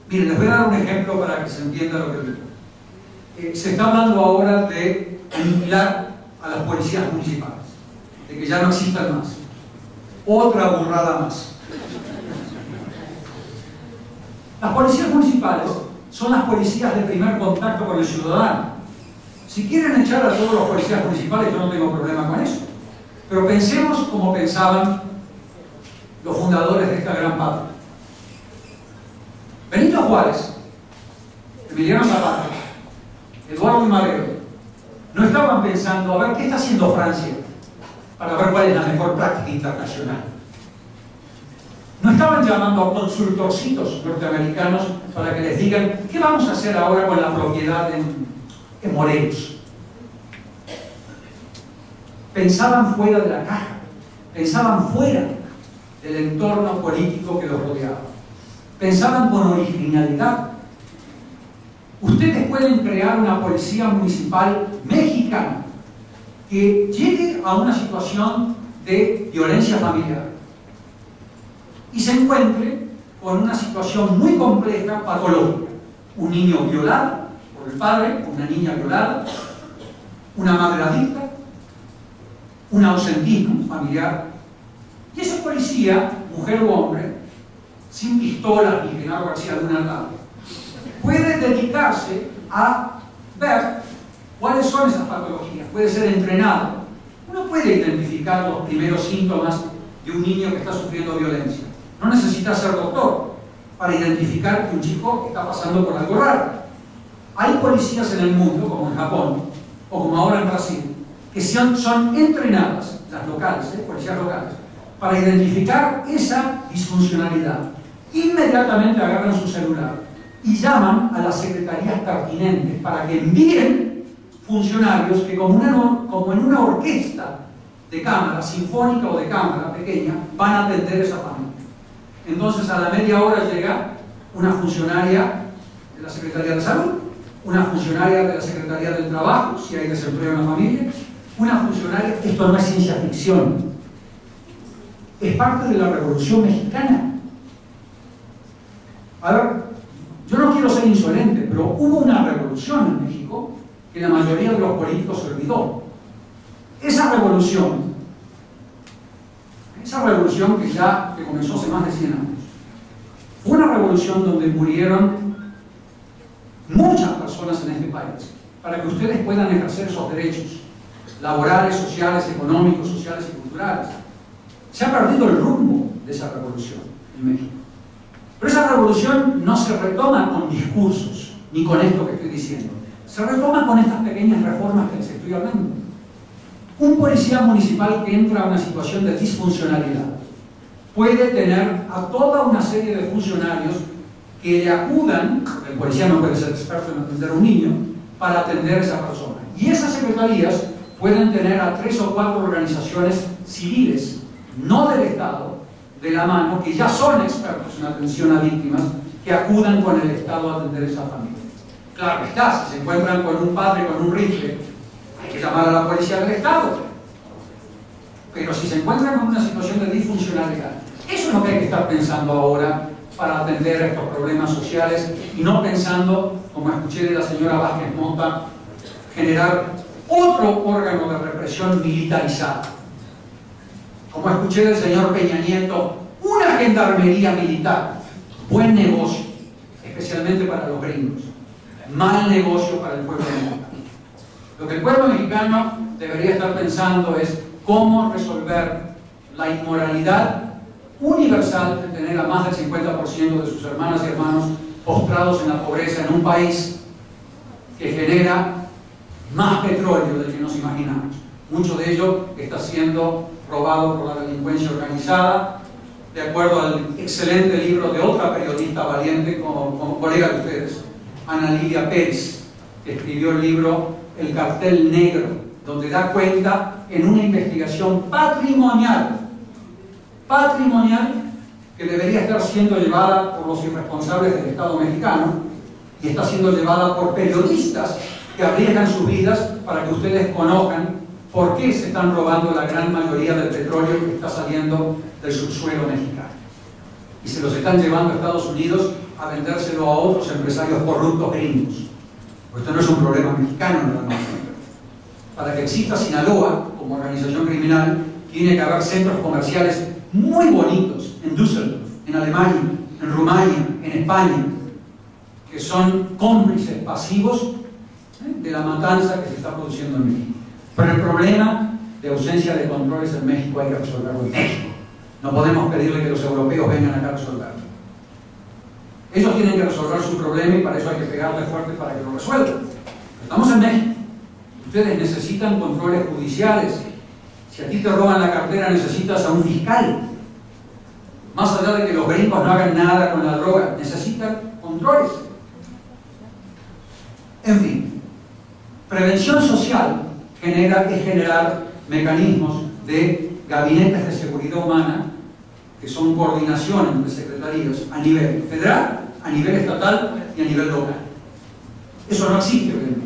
Miren, les voy a dar un ejemplo para que se entienda lo que digo. Se está hablando ahora de aniquilar a las policías municipales, de que ya no existan más. Otra burrada más. Las policías municipales son las policías de primer contacto con el ciudadano. Si quieren echar a todos los policías municipales, yo no tengo problema con eso. Pero pensemos como pensaban los fundadores de esta gran patria. Benito Juárez, Emiliano Zapata, Eduardo y Madero, no estaban pensando, a ver, ¿qué está haciendo Francia? Para ver cuál es la mejor práctica internacional. No estaban llamando a consultorcitos norteamericanos para que les digan, ¿qué vamos a hacer ahora con la propiedad en Morelos? Pensaban fuera de la caja, pensaban fuera del entorno político que los rodeaba. Pensaban con originalidad. Ustedes pueden crear una policía municipal mexicana que llegue a una situación de violencia familiar y se encuentre con una situación muy compleja, patológica. Un niño violado por el padre, una niña violada, una madre adicta, un ausentismo familiar. Y esa policía, mujer o hombre, sin pistolas ni Genaro García Luna al lado, puede dedicarse a ver cuáles son esas patologías. Puede ser entrenado. Uno puede identificar los primeros síntomas de un niño que está sufriendo violencia. No necesita ser doctor para identificar que un chico está pasando por algo raro. Hay policías en el mundo, como en Japón, o como ahora en Brasil, que son entrenadas, las locales, policías locales, para identificar esa disfuncionalidad. Inmediatamente agarran su celular y llaman a las secretarías pertinentes para que envíen funcionarios que, como en una orquesta de cámara, sinfónica o de cámara pequeña, van a atender esa familia. Entonces, a la media hora llega una funcionaria de la Secretaría de Salud, una funcionaria de la Secretaría del Trabajo, si hay desempleo en la familia, una funcionaria. Esto no es ciencia ficción, es parte de la Revolución Mexicana. A ver, yo no quiero ser insolente, pero hubo una revolución en México que la mayoría de los políticos se olvidó. Esa revolución que comenzó hace más de 100 años, fue una revolución donde murieron muchas personas en este país para que ustedes puedan ejercer esos derechos laborales, sociales, económicos, sociales y culturales. Se ha perdido el rumbo de esa revolución en México. Pero esa revolución no se retoma con discursos, ni con esto que estoy diciendo. Se retoma con estas pequeñas reformas que les estoy hablando. Un policía municipal que entra a una situación de disfuncionalidad puede tener a toda una serie de funcionarios que le acudan, el policía no puede ser experto en atender a un niño, para atender a esa persona. Y esas secretarías pueden tener a 3 o 4 organizaciones civiles, no del Estado, de la mano, que ya son expertos en atención a víctimas, que acudan con el Estado a atender a esa familia. Claro está, si se encuentran con un padre con un rifle, hay que llamar a la policía del Estado. Pero si se encuentran con una situación de disfuncionalidad, eso es lo que hay que estar pensando ahora para atender a estos problemas sociales, y no pensando, como escuché de la señora Vázquez Mota, generar otro órgano de represión militarizado. Como escuché del señor Peña Nieto, una gendarmería militar. Buen negocio, especialmente para los gringos. Mal negocio para el pueblo mexicano. Lo que el pueblo mexicano debería estar pensando es cómo resolver la inmoralidad universal de tener a más del 50% de sus hermanas y hermanos postrados en la pobreza en un país que genera más petróleo del que nos imaginamos. Mucho de ello está siendo robado por la delincuencia organizada, de acuerdo al excelente libro de otra periodista valiente como colega de ustedes, Ana Lilia Pérez, que escribió el libro El Cartel Negro, donde da cuenta en una investigación patrimonial que debería estar siendo llevada por los irresponsables del Estado mexicano, y está siendo llevada por periodistas que arriesgan sus vidas para que ustedes conozcan ¿Por qué se están robando la gran mayoría del petróleo que está saliendo del subsuelo mexicano? Y se los están llevando a Estados Unidos a vendérselo a otros empresarios corruptos gringos. Pues esto no es un problema mexicano nada más. Para que exista Sinaloa como organización criminal, tiene que haber centros comerciales muy bonitos en Düsseldorf, en Alemania, en Rumania, en España, que son cómplices pasivos de la matanza que se está produciendo en México. Pero el problema de ausencia de controles en México hay que resolverlo en México. No podemos pedirle que los europeos vengan acá a resolverlo. Ellos tienen que resolver su problema y para eso hay que pegarle fuerte para que lo resuelvan. Estamos en México. Ustedes necesitan controles judiciales. Si a ti te roban la cartera, necesitas a un fiscal. Más allá de que los gringos no hagan nada con la droga, necesitan controles. En fin, prevención social es generar mecanismos de gabinetes de seguridad humana que son coordinación entre secretarías a nivel federal, a nivel estatal y a nivel local. Eso no existe hoy en día.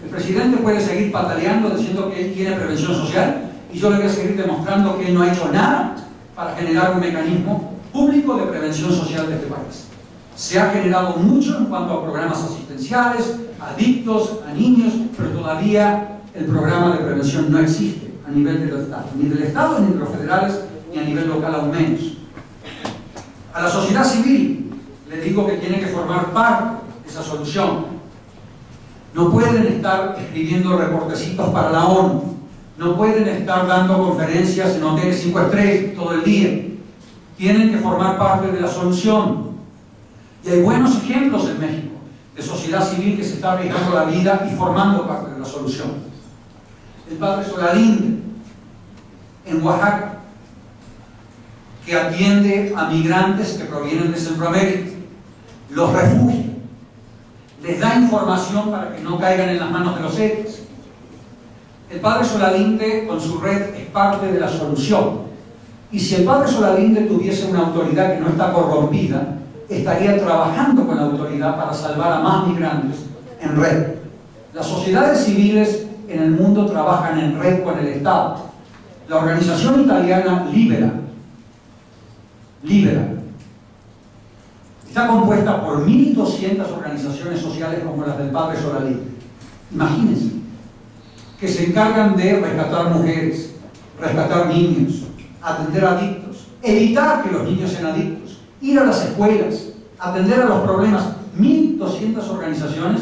El presidente puede seguir pataleando diciendo que él tiene prevención social y yo le voy a seguir demostrando que él no ha hecho nada para generar un mecanismo público de prevención social de este país. Se ha generado mucho en cuanto a programas asistenciales, adictos, a niños, pero todavía el programa de prevención no existe a nivel del Estado, ni del Estado, ni de los federales, ni a nivel local aún menos. A la sociedad civil le digo que tiene que formar parte de esa solución. No pueden estar escribiendo reportecitos para la ONU, no pueden estar dando conferencias en hoteles 5 estrellas todo el día. Tienen que formar parte de la solución. Y hay buenos ejemplos en México de sociedad civil que se está arriesgando la vida y formando parte de la solución. El padre Solalinde, en Oaxaca, que atiende a migrantes que provienen de Centroamérica, los refugia, les da información para que no caigan en las manos de los héroes. El padre Solalinde con su red es parte de la solución. Y si el padre Solalinde tuviese una autoridad que no está corrompida, estaría trabajando con la autoridad para salvar a más migrantes en red. Las sociedades civiles en el mundo trabajan en red con el Estado. La organización italiana Libera está compuesta por 1.200 organizaciones sociales como las del padre Solalinde. Imagínense, que se encargan de rescatar mujeres, rescatar niños, atender a adictos, evitar que los niños sean adictos, ir a las escuelas, atender a los problemas. 1.200 organizaciones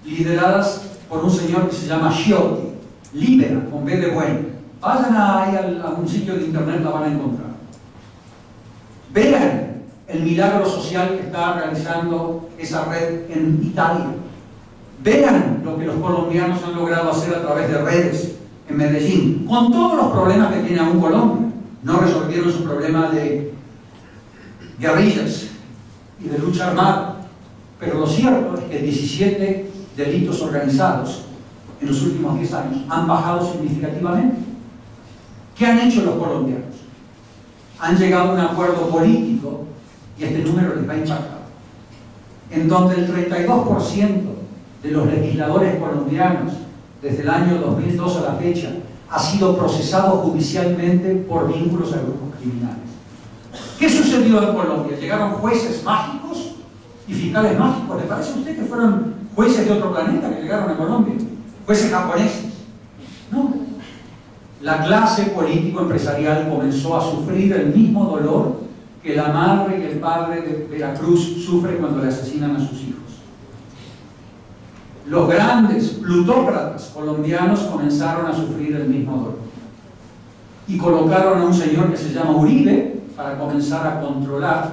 lideradas por un señor que se llama Scioli, Libera, con B de bueno. Vayan ahí a algún sitio de internet, la van a encontrar. Vean el milagro social que está realizando esa red en Italia. Vean lo que los colombianos han logrado hacer a través de redes en Medellín, con todos los problemas que tiene aún Colombia. No resolvieron su problema de guerrillas y de lucha armada, pero lo cierto es que 17 delitos organizados en los últimos 10 años han bajado significativamente. ¿Qué han hecho los colombianos? Han llegado a un acuerdo político, y este número les va a impactar, en donde el 32% de los legisladores colombianos desde el año 2002 a la fecha ha sido procesado judicialmente por vínculos a grupos criminales. ¿Qué sucedió en Colombia? ¿Llegaron jueces mágicos y fiscales mágicos? ¿Le parece a usted que fueron jueces de otro planeta que llegaron a Colombia? ¿Jueces japoneses? No. La clase político-empresarial comenzó a sufrir el mismo dolor que la madre y el padre de Veracruz sufren cuando le asesinan a sus hijos. Los grandes plutócratas colombianos comenzaron a sufrir el mismo dolor y colocaron a un señor que se llama Uribe para comenzar a controlar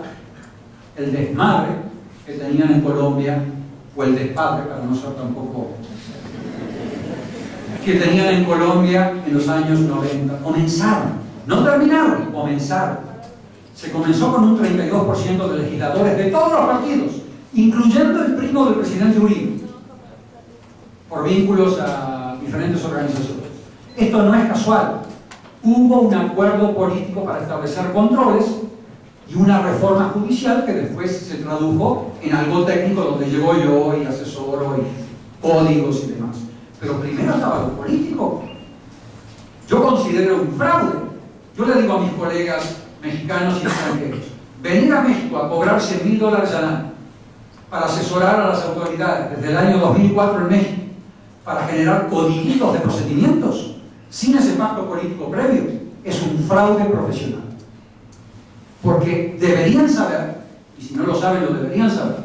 el desmadre que tenían en Colombia, o el despadre, para no ser tampoco, que tenían en Colombia en los años 90. Comenzaron, no terminaron, comenzaron. Se comenzó con un 32% de legisladores de todos los partidos, incluyendo el primo del presidente Uribe, por vínculos a diferentes organizaciones. Esto no es casual. Hubo un acuerdo político para establecer controles y una reforma judicial que después se tradujo en algo técnico donde llego yo y asesoro y códigos y demás. Pero primero estaba lo político. Yo considero un fraude. Yo le digo a mis colegas mexicanos y extranjeros, venir a México a cobrar $100.000 al año para asesorar a las autoridades desde el año 2004 en México, para generar codiguitos de procedimientos, sin ese pacto político previo, es un fraude profesional. Porque deberían saber, y si no lo saben, lo deberían saber,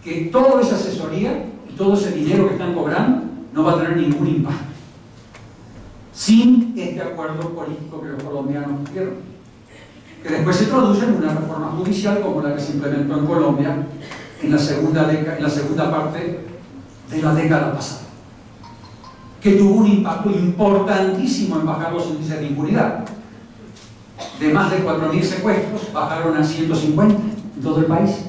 que toda esa asesoría y todo ese dinero que están cobrando no va a tener ningún impacto sin este acuerdo político que los colombianos tuvieron, que después se traduce en una reforma judicial como la que se implementó en Colombia en la segunda parte de la década pasada, que tuvo un impacto importantísimo en bajar los índices de impunidad. De más de 4.000 secuestros bajaron a 150 en todo el país.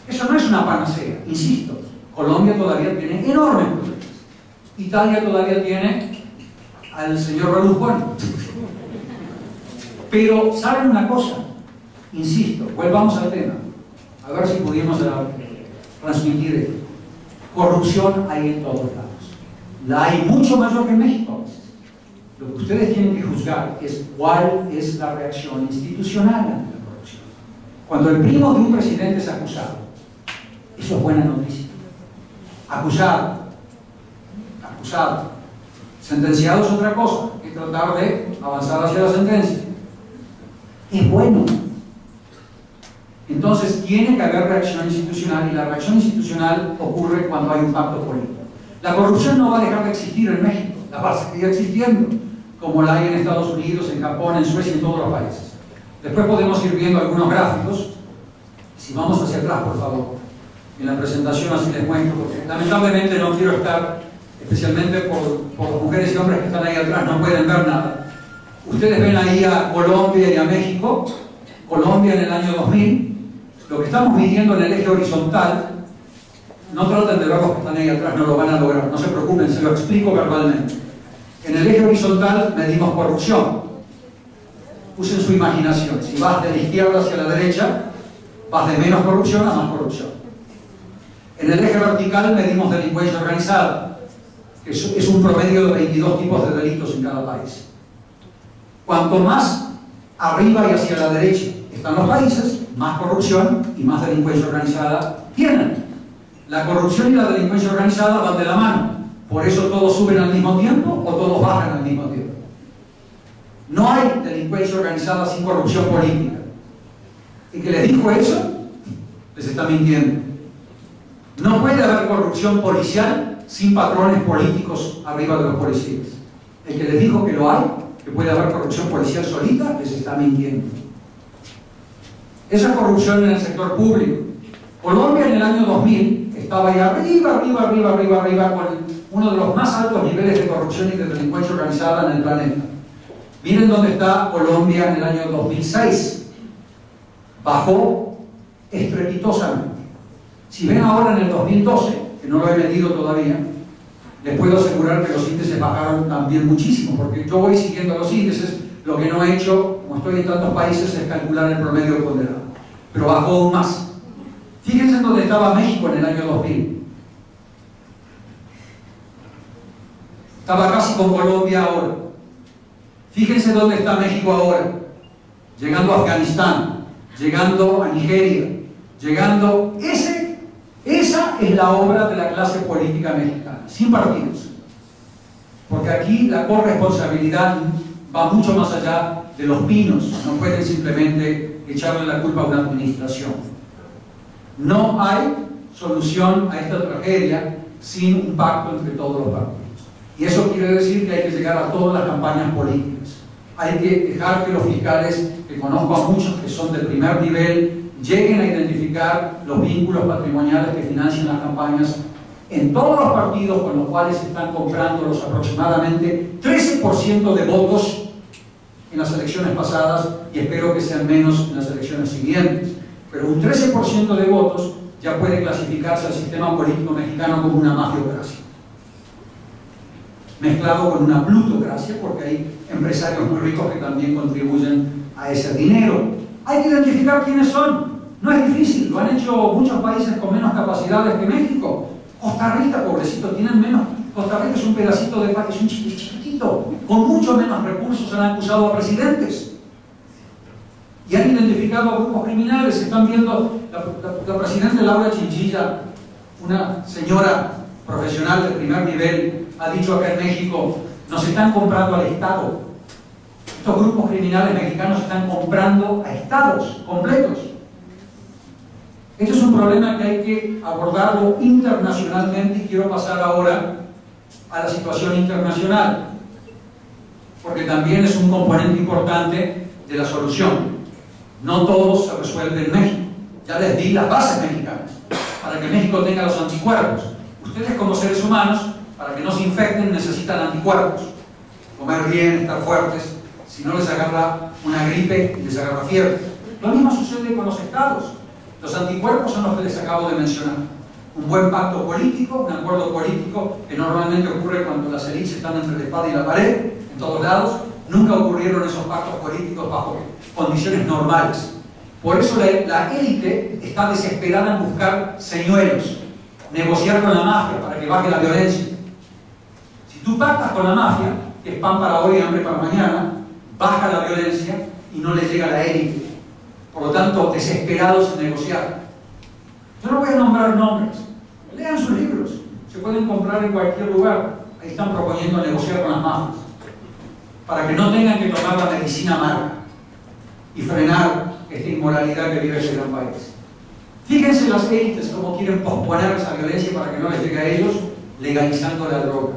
Eso no es una panacea, insisto. Colombia todavía tiene enormes problemas. Italia todavía tiene al señor Berlusconi. Pero, ¿saben una cosa? Insisto, volvamos al tema. A ver si pudimos transmitir esto. Corrupción hay en todos lados. La hay mucho mayor que en México. Lo que ustedes tienen que juzgar es cuál es la reacción institucional ante la corrupción. Cuando el primo de un presidente es acusado, eso es buena noticia. Acusado. Sentenciado es otra cosa, que tratar de avanzar hacia la sentencia. Es bueno. Entonces tiene que haber reacción institucional, y la reacción institucional ocurre cuando hay un pacto político. La corrupción no va a dejar de existir en México, la va a seguir existiendo, como la hay en Estados Unidos, en Japón, en Suecia y en todos los países. Después podemos ir viendo algunos gráficos. Si vamos hacia atrás, por favor, en la presentación así les muestro, porque lamentablemente no quiero estar, especialmente por las mujeres y hombres que están ahí atrás, no pueden ver nada. Ustedes ven ahí a Colombia y a México. Colombia en el año 2000. Lo que estamos midiendo en el eje horizontal, no traten de ver los que están ahí atrás, no lo van a lograr, no se preocupen, se lo explico verbalmente. En el eje horizontal medimos corrupción. Usen su imaginación. Si vas de la izquierda hacia la derecha, vas de menos corrupción a más corrupción. En el eje vertical medimos delincuencia organizada, que es un promedio de 22 tipos de delitos en cada país. Cuanto más arriba y hacia la derecha están los países, más corrupción y más delincuencia organizada tienen. La corrupción y la delincuencia organizada van de la mano. Por eso todos suben al mismo tiempo o todos bajan al mismo tiempo. No hay delincuencia organizada sin corrupción política. El que les dijo eso, les está mintiendo. No puede haber corrupción policial sin patrones políticos arriba de los policías. El que les dijo que lo hay, que puede haber corrupción policial solita, les está mintiendo. Esa corrupción en el sector público. Colombia en el año 2000 estaba ahí arriba, con uno de los más altos niveles de corrupción y de delincuencia organizada en el planeta. Miren dónde está Colombia en el año 2006. Bajó estrepitosamente. Si ven ahora en el 2012, que no lo he medido todavía, les puedo asegurar que los índices bajaron también muchísimo, porque yo voy siguiendo los índices. Lo que no he hecho, como estoy en tantos países, es calcular el promedio ponderado. Pero bajó aún más. Fíjense en dónde estaba México en el año 2000. Estaba casi con Colombia ahora. Fíjense dónde está México ahora. Llegando a Afganistán, llegando a Nigeria, llegando... Esa es la obra de la clase política mexicana, sin partidos. Porque aquí la corresponsabilidad va mucho más allá de los pinos. No pueden simplemente echarle la culpa a una administración. No hay solución a esta tragedia sin un pacto entre todos los partidos. Y eso quiere decir que hay que llegar a todas las campañas políticas. Hay que dejar que los fiscales, que conozco a muchos que son de primer nivel, lleguen a identificar los vínculos patrimoniales que financian las campañas en todos los partidos con los cuales se están comprando los aproximadamente 13% de votos en las elecciones pasadas, y espero que sean menos en las elecciones siguientes. Pero un 13% de votos ya puede clasificarse al sistema político mexicano como una mafiocracia, mezclado con una plutocracia, porque hay empresarios muy ricos que también contribuyen a ese dinero. Hay que identificar quiénes son. No es difícil, lo han hecho muchos países con menos capacidades que México. Costa Rica, pobrecito, tienen menos Costa Rica es un pedacito de país, es un chiquitito, con mucho menos recursos han acusado a presidentes. Y han identificado a grupos criminales. Están viendo, la presidenta Laura Chinchilla, una señora profesional de primer nivel, ha dicho acá en México, nos están comprando al Estado. Estos grupos criminales mexicanos están comprando a estados completos. Este es un problema que hay que abordarlo internacionalmente y quiero pasar ahora a la situación internacional, porque también es un componente importante de la solución. No todo se resuelve en México. Ya les di las bases mexicanas para que México tenga los anticuerpos. Ustedes como seres humanos, para que no se infecten, necesitan anticuerpos. Comer bien, estar fuertes, si no les agarra una gripe y les agarra fiebre. Lo mismo sucede con los estados. Los anticuerpos son los que les acabo de mencionar. Un buen pacto político, un acuerdo político que normalmente ocurre cuando las élites están entre la espada y la pared, en todos lados. Nunca ocurrieron esos pactos políticos bajo condiciones normales. Por eso la élite está desesperada en buscar señuelos, negociar con la mafia para que baje la violencia. Si tú pactas con la mafia, que es pan para hoy y hambre para mañana, baja la violencia y no le llega a la élite. Por lo tanto, desesperados en negociar. Yo no voy a nombrar nombres. Lean sus libros. Se pueden comprar en cualquier lugar. Ahí están proponiendo negociar con las mafias para que no tengan que tomar la medicina amarga y frenar esta inmoralidad que vive ese gran país. Fíjense las élites cómo quieren posponer esa violencia para que no les llegue a ellos, legalizando la droga.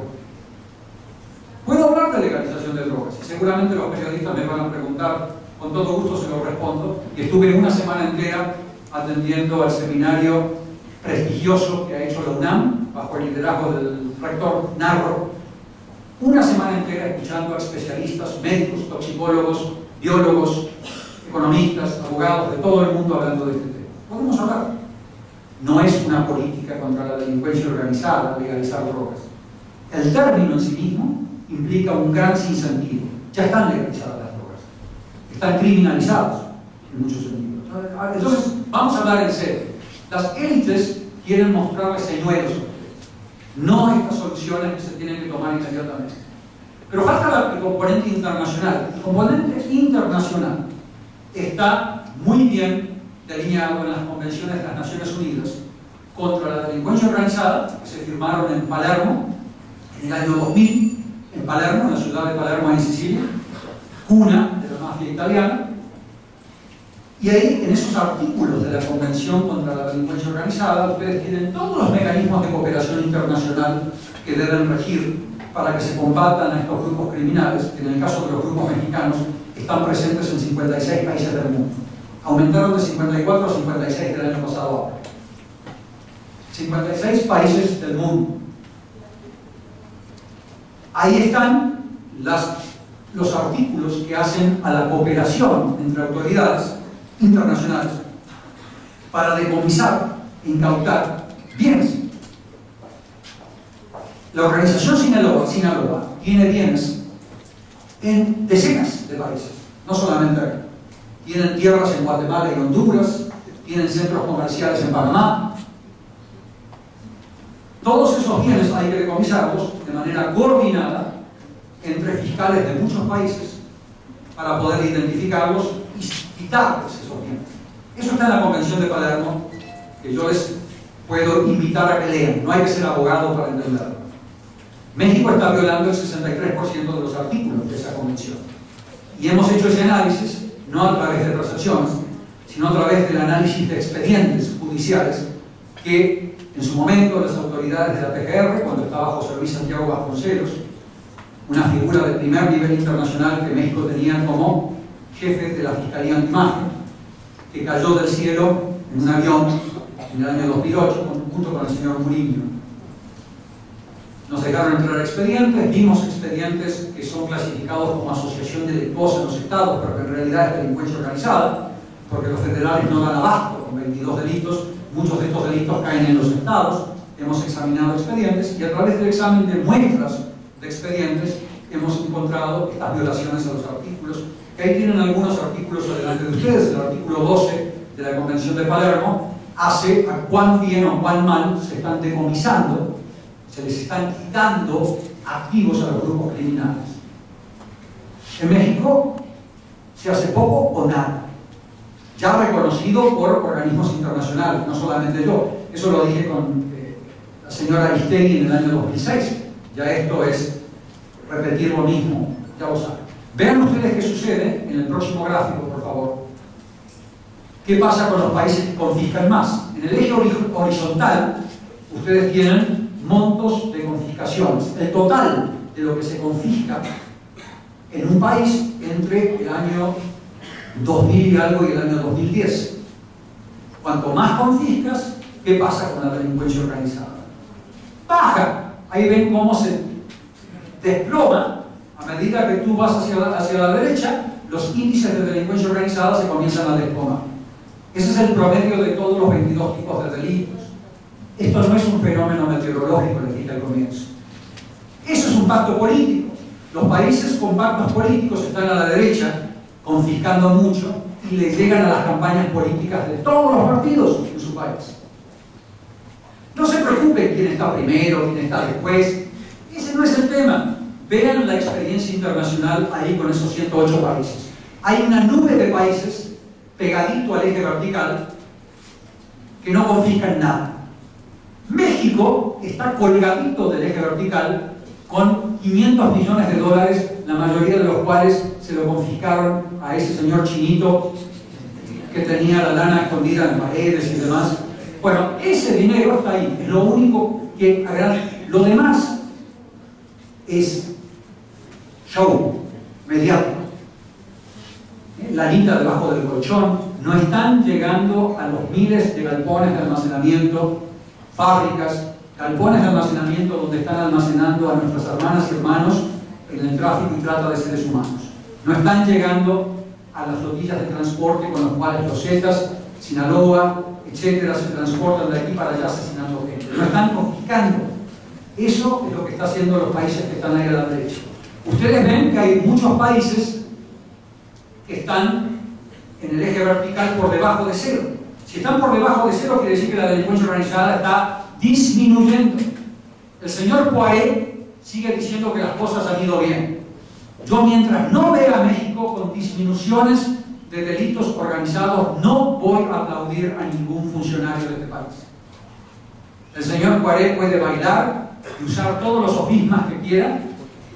Puedo hablar de legalización de drogas y seguramente los periodistas me van a preguntar, con todo gusto se lo respondo. Y estuve una semana entera atendiendo al seminario prestigioso que ha hecho la UNAM bajo el liderazgo del rector Narro. Una semana entera escuchando a especialistas, médicos, toxicólogos, biólogos, economistas, abogados de todo el mundo hablando de este tema. Podemos hablar. No es una política contra la delincuencia organizada legalizar drogas. El término en sí mismo implica un gran sinsentido. Ya están legalizadas las drogas. Están criminalizadas en muchos sentidos. Entonces, vamos a hablar en serio. Las élites quieren mostrarles señuelos, no estas soluciones que se tienen que tomar inmediatamente. Pero falta el componente internacional. El componente internacional está muy bien delineado en las convenciones de las Naciones Unidas contra la delincuencia organizada, que se firmaron en Palermo en el año 2000, en Palermo, en la ciudad de Palermo, en Sicilia, cuna de la mafia italiana. Y ahí, en esos artículos de la Convención contra la Delincuencia Organizada, ustedes tienen todos los mecanismos de cooperación internacional que deben regir para que se combatan a estos grupos criminales, que en el caso de los grupos mexicanos están presentes en 56 países del mundo. Aumentaron de 54 a 56 del año pasado ahora. 56 países del mundo. Ahí están los artículos que hacen a la cooperación entre autoridades internacionales para decomisar, incautar bienes. La organización Sinaloa tiene bienes en decenas de países, no solamente aquí. Tienen tierras en Guatemala y Honduras, tienen centros comerciales en Panamá. Todos esos bienes hay que decomisarlos de manera coordinada entre fiscales de muchos países para poder identificarlos y quitarles esos bienes. Eso está en la Convención de Palermo, que yo les puedo invitar a que lean. No hay que ser abogado para entenderlo. México está violando el 63% de los artículos de esa convención. Y hemos hecho ese análisis no a través de transacciones, sino a través del análisis de expedientes judiciales que en su momento las autoridades de la PGR, cuando estaba José Luis Santiago Vasconcelos, una figura de primer nivel internacional que México tenía como jefe de la Fiscalía Antimafia, que cayó del cielo en un avión en el año 2008 junto con el señor Murillo. Nos dejaron entrar expedientes, vimos expedientes que son clasificados como asociación delictuosa en los estados, pero que en realidad es delincuencia organizada, porque los federales no dan abasto con 22 delitos, muchos de estos delitos caen en los estados. Hemos examinado expedientes y a través del examen de muestras de expedientes hemos encontrado estas violaciones a los artículos, que ahí tienen algunos artículos adelante de ustedes. El artículo 12 de la Convención de Palermo hace a cuán bien o cuán mal se están decomisando Se les están quitando activos a los grupos criminales. En México se hace poco o nada, ya reconocido por organismos internacionales, no solamente yo. Eso lo dije con la señora Aristegui en el año 2006. Ya esto es repetir lo mismo, ya lo saben. Vean ustedes qué sucede en el próximo gráfico, por favor. ¿Qué pasa con los países que confiscan más? En el eje horizontal, ustedes tienen montos de confiscaciones. El total de lo que se confisca en un país entre el año 2000 y algo y el año 2010. Cuanto más confiscas, ¿qué pasa con la delincuencia organizada? Baja. Ahí ven cómo se desploma a medida que tú vas hacia la derecha, los índices de delincuencia organizada se comienzan a desplomar. Ese es el promedio de todos los 22 tipos de delitos. Esto no es un fenómeno meteorológico, les dije al comienzo. Eso es un pacto político. Los países con pactos políticos están a la derecha, confiscando mucho, y les llegan a las campañas políticas de todos los partidos en su país. No se preocupen quién está primero, quién está después. Ese no es el tema. Vean la experiencia internacional ahí con esos 108 países. Hay una nube de países pegadito al eje vertical que no confiscan nada. México está colgadito del eje vertical con 500 millones de dólares, la mayoría de los cuales se lo confiscaron a ese señor chinito que tenía la lana escondida en paredes y demás. Bueno, ese dinero está ahí, es lo único que agrada. Lo demás es show mediático. La lista debajo del colchón. No están llegando a los miles de galpones de almacenamiento, fábricas, galpones de almacenamiento donde están almacenando a nuestras hermanas y hermanos en el tráfico y trata de seres humanos. No están llegando a las flotillas de transporte con los cuales los Zetas, Sinaloa, etcétera, se transportan de aquí para allá asesinando gente. No están confiscando. Eso es lo que está haciendo los países que están ahí a la derecha. Ustedes ven que hay muchos países que están en el eje vertical por debajo de cero. Si están por debajo de cero, quiere decir que la delincuencia organizada está disminuyendo. El señor Poiré sigue diciendo que las cosas han ido bien. Yo, mientras no vea a México con disminuciones de delitos organizados, no voy a aplaudir a ningún funcionario de este país. El señor Poiré puede bailar y usar todos los sofismas que quiera.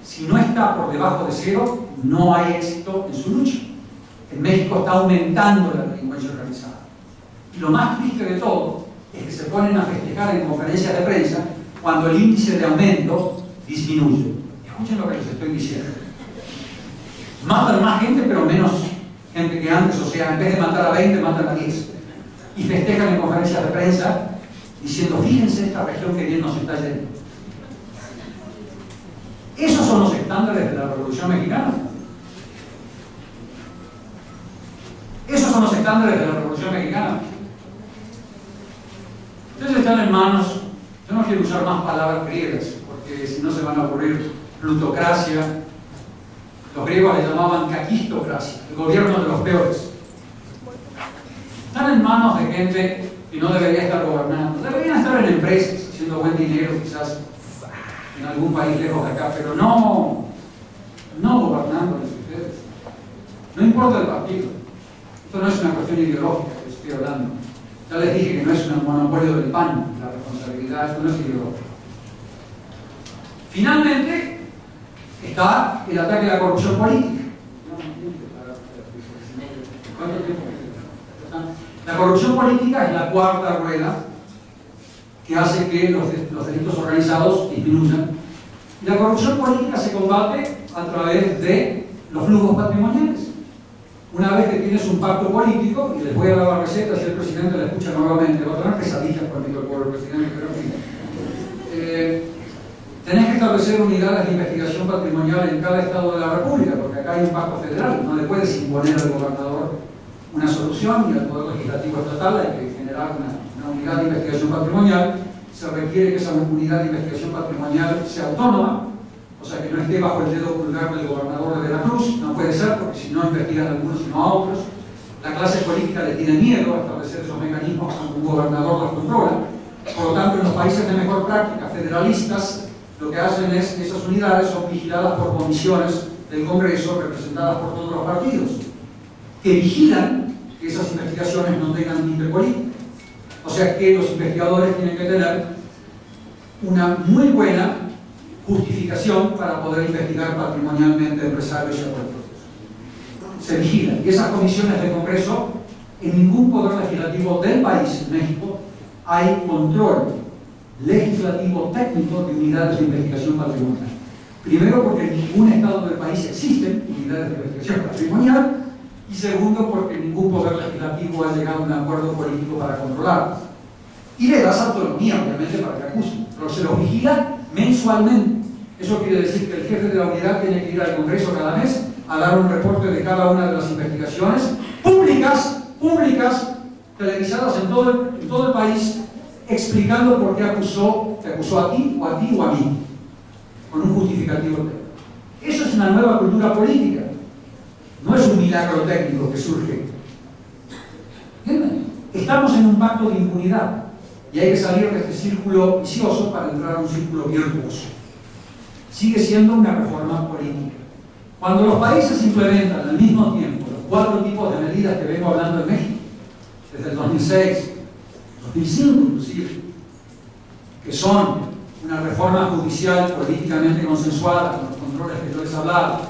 Si no está por debajo de cero, no hay éxito en su lucha. En México está aumentando la delincuencia organizada. Y lo más triste de todo es que se ponen a festejar en conferencias de prensa cuando el índice de aumento disminuye. Escuchen lo que les estoy diciendo. Matan más gente, pero menos gente que antes. O sea, en vez de matar a 20, matan a 10. Y festejan en conferencias de prensa diciendo, fíjense esta región que bien nos está yendo. Esos son los estándares de la Revolución Mexicana. Esos son los estándares de la Revolución Mexicana. Ustedes están en manos, yo no quiero usar más palabras griegas, porque si no se van a ocurrir plutocracia. Los griegos le llamaban kakistocracia, el gobierno de los peores. Están en manos de gente que no debería estar gobernando. Deberían estar en empresas, haciendo buen dinero, quizás en algún país lejos de acá, pero no gobernándoles ustedes. No importa el partido. Esto no es una cuestión ideológica que estoy hablando. Ya les dije que no es un monopolio del PAN, la responsabilidad, esto no es ideológico. Finalmente, está el ataque a la corrupción política. ¿Cuánto tiempo? La corrupción política es la cuarta rueda que hace que los delitos organizados disminuyan. Y la corrupción política se combate a través de los flujos patrimoniales. Una vez que tienes un pacto político, y les voy a dar la receta si el presidente la escucha nuevamente, va a tener pesadillas conmigo por el presidente, pero en fin. Tenés que establecer unidades de investigación patrimonial en cada estado de la República, porque acá hay un pacto federal, no le puedes imponer al gobernador una solución y al Poder Legislativo Estatal hay que generar una unidad de investigación patrimonial. Se requiere que esa unidad de investigación patrimonial sea autónoma, o sea que no esté bajo el dedo pulgar del gobernador de Veracruz, no puede ser, porque si no investigan a algunos y no a otros. La clase política le tiene miedo a establecer esos mecanismos cuando un gobernador los controla. Por lo tanto, en los países de mejor práctica federalistas, lo que hacen es que esas unidades son vigiladas por comisiones del Congreso representadas por todos los partidos, que vigilan que esas investigaciones no tengan tinte político. O sea que los investigadores tienen que tener una muy buena justificación para poder investigar patrimonialmente empresarios y acuerdos. Se vigilan. Y esas comisiones del Congreso, en ningún poder legislativo del país, México, hay control legislativo técnico de unidades de investigación patrimonial. Primero, porque en ningún estado del país existen unidades de investigación patrimonial, y segundo, porque ningún poder legislativo ha llegado a un acuerdo político para controlarlas. Y le das autonomía, obviamente, para que acusen, pero se los vigila mensualmente. Eso quiere decir que el jefe de la unidad tiene que ir al Congreso cada mes a dar un reporte de cada una de las investigaciones públicas, televisadas en todo el país, explicando por qué te acusó a ti o a mí, con un justificativo técnico. Eso es una nueva cultura política, no es un milagro técnico que surge. ¿Entienden? Estamos en un pacto de impunidad y hay que salir de este círculo vicioso para entrar a un círculo virtuoso. Sigue siendo una reforma política. Cuando los países implementan al mismo tiempo los 4 tipos de medidas que vengo hablando en México, desde el 2006, 2005 inclusive, que son una reforma judicial políticamente consensuada con los controles que yo les hablaba,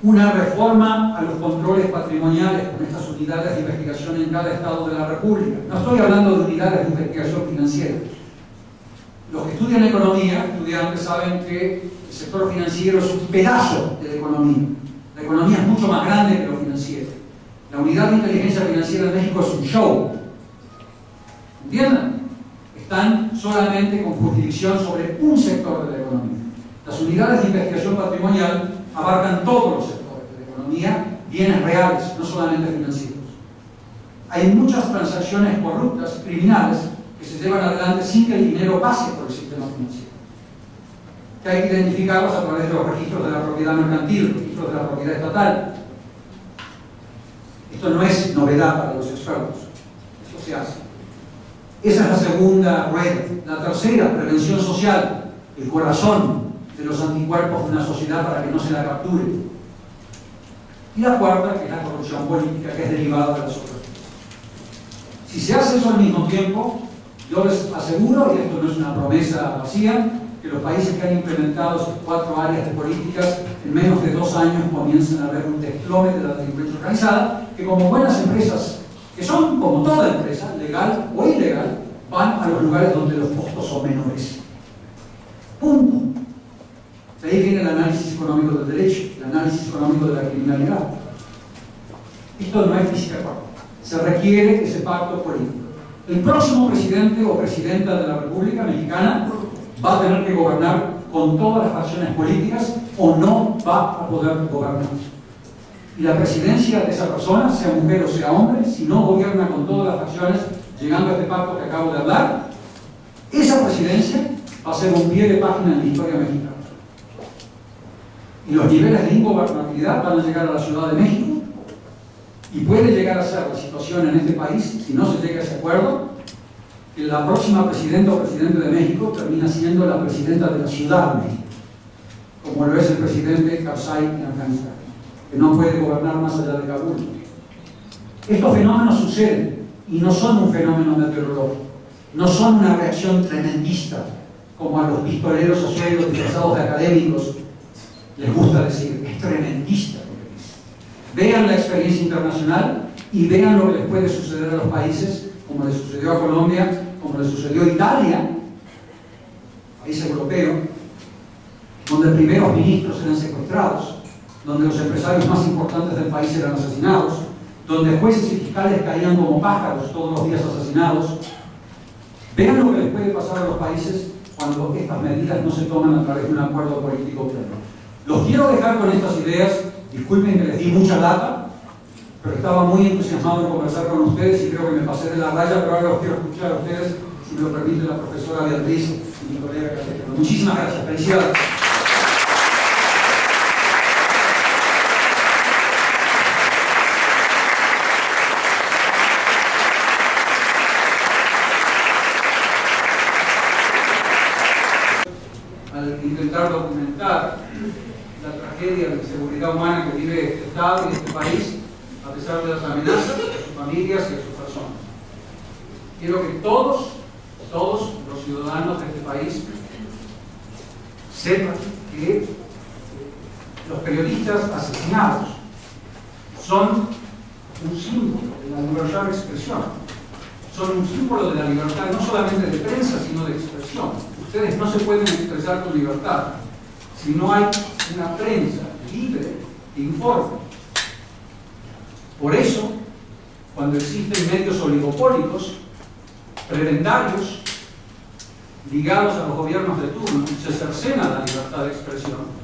una reforma a los controles patrimoniales con estas unidades de investigación en cada estado de la República. No estoy hablando de unidades de investigación financiera. Los que estudian economía, estudiantes, saben que el sector financiero es un pedazo de la economía. La economía es mucho más grande que lo financiero. La unidad de inteligencia financiera de México es un show. ¿Entienden? Están solamente con jurisdicción sobre un sector de la economía. Las unidades de investigación patrimonial abarcan todos los sectores de la economía, bienes reales, no solamente financieros. Hay muchas transacciones corruptas, criminales, que se llevan adelante sin que el dinero pase por el sistema financiero, que hay que identificarlos a través de los registros de la propiedad mercantil, registros de la propiedad estatal. Esto no es novedad para los expertos, esto se hace. Esa es la segunda rueda. La tercera, prevención social, el corazón de los anticuerpos de una sociedad para que no se la capture. Y la cuarta, que es la corrupción política, que es derivada de las otras. Si se hace eso al mismo tiempo, yo les aseguro, y esto no es una promesa vacía, que los países que han implementado esas 4 áreas de políticas en menos de 2 años comienzan a ver un desplome de la delincuencia organizada, que como buenas empresas, que son como toda empresa, legal o ilegal, van a los lugares donde los costos son menores. Punto. De ahí viene el análisis económico del derecho, el análisis económico de la criminalidad. Esto no es física cuántica. Se requiere ese pacto político. El próximo presidente o presidenta de la República Mexicana va a tener que gobernar con todas las facciones políticas o no va a poder gobernar. Y la presidencia de esa persona, sea mujer o sea hombre, si no gobierna con todas las facciones, llegando a este pacto que acabo de hablar, esa presidencia va a ser un pie de página en la historia mexicana. Y los niveles de ingobernabilidad van a llegar a la Ciudad de México, y puede llegar a ser la situación en este país, si no se llega a ese acuerdo, que la próxima presidenta o presidente de México termina siendo la presidenta de la Ciudad de México, como lo es el presidente Karzai en Afganistán, que no puede gobernar más allá de Kabul. Estos fenómenos suceden y no son un fenómeno meteorológico, no son una reacción tremendista, como a los pistoleros a sueldo disfrazados de académicos les gusta decir, es tremendista. Vean la experiencia internacional y vean lo que les puede suceder a los países, como le sucedió a Colombia, como le sucedió a Italia, país europeo, donde primeros ministros eran secuestrados, donde los empresarios más importantes del país eran asesinados, donde jueces y fiscales caían como pájaros todos los días asesinados. Vean lo que les puede pasar a los países cuando estas medidas no se toman a través de un acuerdo político pleno. Los quiero dejar con estas ideas. Disculpen que les di mucha lata, pero estaba muy entusiasmado en conversar con ustedes y creo que me pasé de la raya, pero ahora los quiero escuchar a ustedes, si me lo permite la profesora Beatriz y mi colega Castellano. Muchísimas gracias. Felicidades. intentar documentar la tragedia de inseguridad humana que vive este Estado y este país, a pesar de las amenazas a sus familias y a sus personas. Quiero que todos los ciudadanos de este país sepan que los periodistas asesinados son un símbolo de la libertad de expresión, son un símbolo de la libertad no solamente de prensa, sino de expresión. Ustedes no se pueden expresar con libertad si no hay una prensa libre que informe. Por eso, cuando existen medios oligopólicos, prebendarios, ligados a los gobiernos de turno, se cercena la libertad de expresión.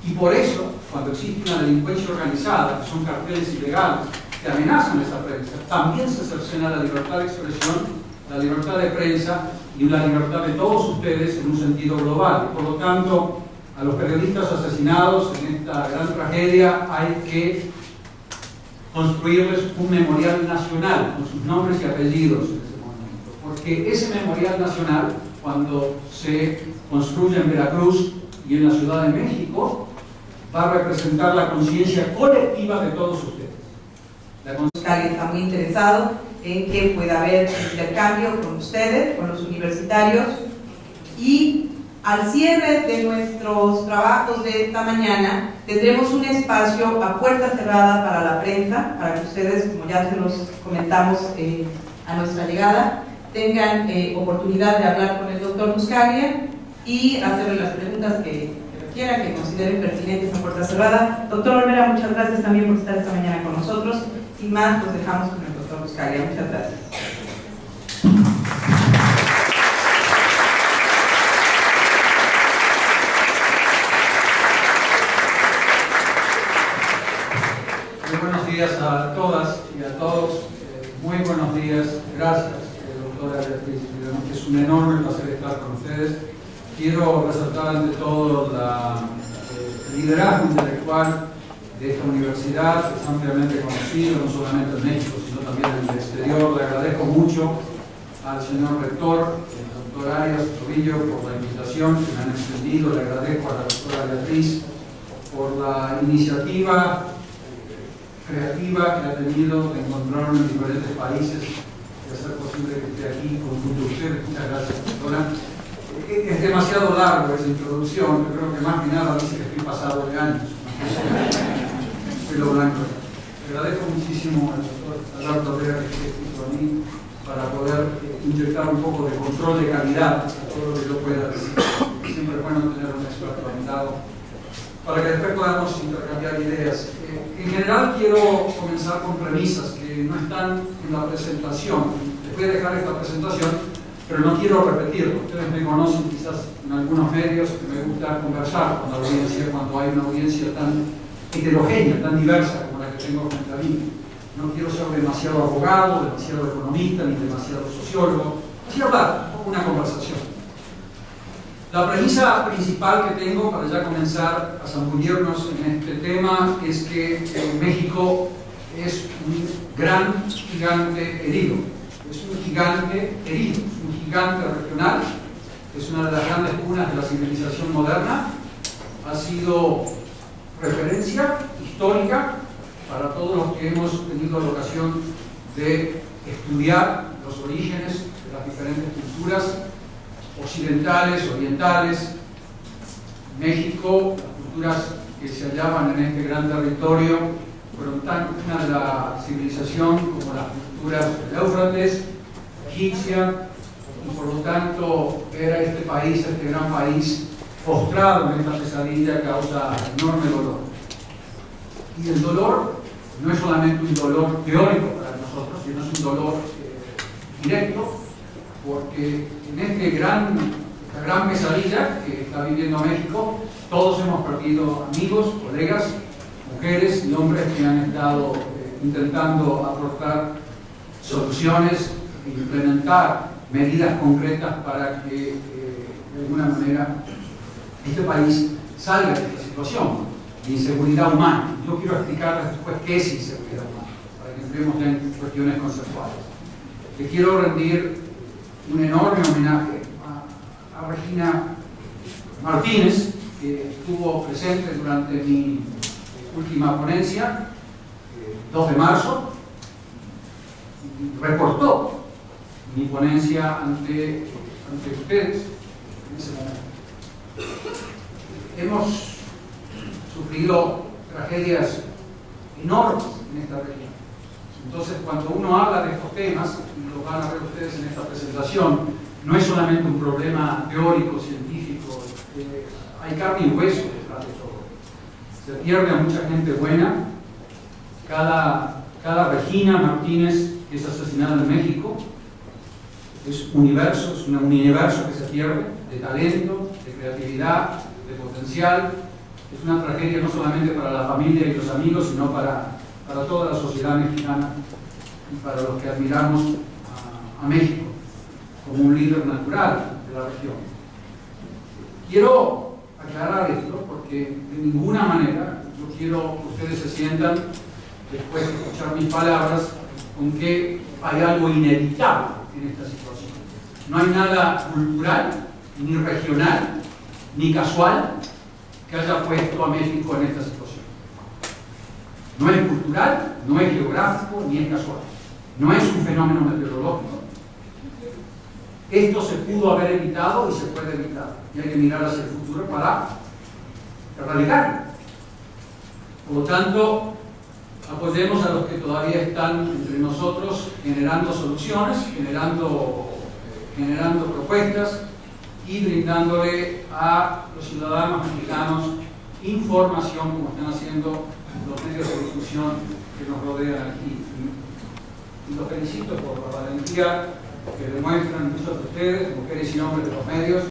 Y por eso, cuando existe una delincuencia organizada, que son carteles ilegales, que amenazan a esa prensa, también se cercena la libertad de expresión, la libertad de prensa y la libertad de todos ustedes en un sentido global. Por lo tanto, a los periodistas asesinados en esta gran tragedia hay que construirles un memorial nacional con sus nombres y apellidos en ese momento. Porque ese memorial nacional, cuando se construye en Veracruz y en la Ciudad de México, va a representar la conciencia colectiva de todos ustedes. Está muy interesado en que pueda haber intercambio con ustedes, con los universitarios, y al cierre de nuestros trabajos de esta mañana tendremos un espacio a puerta cerrada para la prensa, para que ustedes, como ya se los comentamos a nuestra llegada, tengan oportunidad de hablar con el doctor Buscaglia y hacerle las preguntas que requieran, que consideren pertinentes a puerta cerrada. Doctor Olvera, muchas gracias también por estar esta mañana con nosotros. Sin más, los dejamos con el doctor Buscaglia. Muchas gracias. Muy buenos días a todas y a todos. Muy buenos días. Gracias, doctora Beatriz. Es un enorme placer estar con ustedes. Quiero resaltar ante todo el liderazgo intelectual de esta universidad, que es ampliamente conocido, no solamente en México, sino también en el exterior. Le agradezco mucho al señor rector, el doctor Arias Tobillo, por la invitación que me han extendido. Le agradezco a la doctora Beatriz por la iniciativa creativa que ha tenido de encontrarme en diferentes países y hacer posible que esté aquí junto a ustedes. Muchas gracias, doctora. Es demasiado largo esa introducción, yo creo que más que nada dice que estoy pasado de años. Pelo blanco. Le agradezco muchísimo al doctor Alberto Vera que esté junto a mí para poder inyectar un poco de control de calidad a todo lo que yo pueda decir. Siempre es bueno tener un experto a mi lado para que después podamos intercambiar ideas. En general quiero comenzar con premisas que no están en la presentación. Les voy a dejar esta presentación, pero no quiero repetirlo. Ustedes me conocen quizás en algunos medios que me gusta conversar con la audiencia cuando hay una audiencia tan heterogénea, tan diversa como la que tengo frente a mí. No quiero ser demasiado abogado, demasiado economista, ni demasiado sociólogo. Así hablar, una conversación. La premisa principal que tengo para ya comenzar a zambullirnos en este tema es que México es un gran gigante herido. Es un gigante herido, es un gigante regional, es una de las grandes cunas de la civilización moderna, ha sido referencia histórica para todos los que hemos tenido la ocasión de estudiar los orígenes de las diferentes culturas occidentales, orientales. México, las culturas que se hallaban en este gran territorio fueron tan una de la civilización como las culturas del Éufrates, egipcia, y por lo tanto ver a este país, a este gran país, postrado en esta pesadilla causa enorme dolor. Y el dolor no es solamente un dolor teórico para nosotros, sino es un dolor directo, porque en esta gran pesadilla que está viviendo México, todos hemos perdido amigos, colegas, mujeres y hombres que han estado intentando aportar soluciones e implementar medidas concretas para que de alguna manera este país salga de esta situación de inseguridad humana. Yo quiero explicarles después qué es inseguridad humana, para que entremos en cuestiones conceptuales. Le quiero rendir un enorme homenaje a Regina Martínez, que estuvo presente durante mi última ponencia, 2 de marzo, reportó mi ponencia ante ustedes en ese momento. Hemos sufrido tragedias enormes en esta región. Entonces, cuando uno habla de estos temas, y lo van a ver ustedes en esta presentación, no es solamente un problema teórico, científico, hay carne y hueso detrás de todo. Se pierde a mucha gente buena. Cada Regina Martínez que es asesinada en México es un universo que se pierde de talento, de creatividad, de potencial. Es una tragedia no solamente para la familia y los amigos, sino para toda la sociedad mexicana y para los que admiramos a México como un líder natural de la región. Quiero aclarar esto porque de ninguna manera yo quiero que ustedes se sientan, después de escuchar mis palabras, con que hay algo inevitable en esta situación. No hay nada cultural, ni regional, ni casual que haya puesto a México en esta situación. No es cultural, no es geográfico, ni es casual. No es un fenómeno meteorológico. Esto se pudo haber evitado y se puede evitar. Y hay que mirar hacia el futuro para erradicarlo. Por lo tanto, apoyemos a los que todavía están entre nosotros generando soluciones, generando propuestas y brindándole a los ciudadanos mexicanos información, como están haciendo los medios de difusión que nos rodean aquí. Y los felicito por la valentía que demuestran muchos de ustedes, mujeres y hombres de los medios.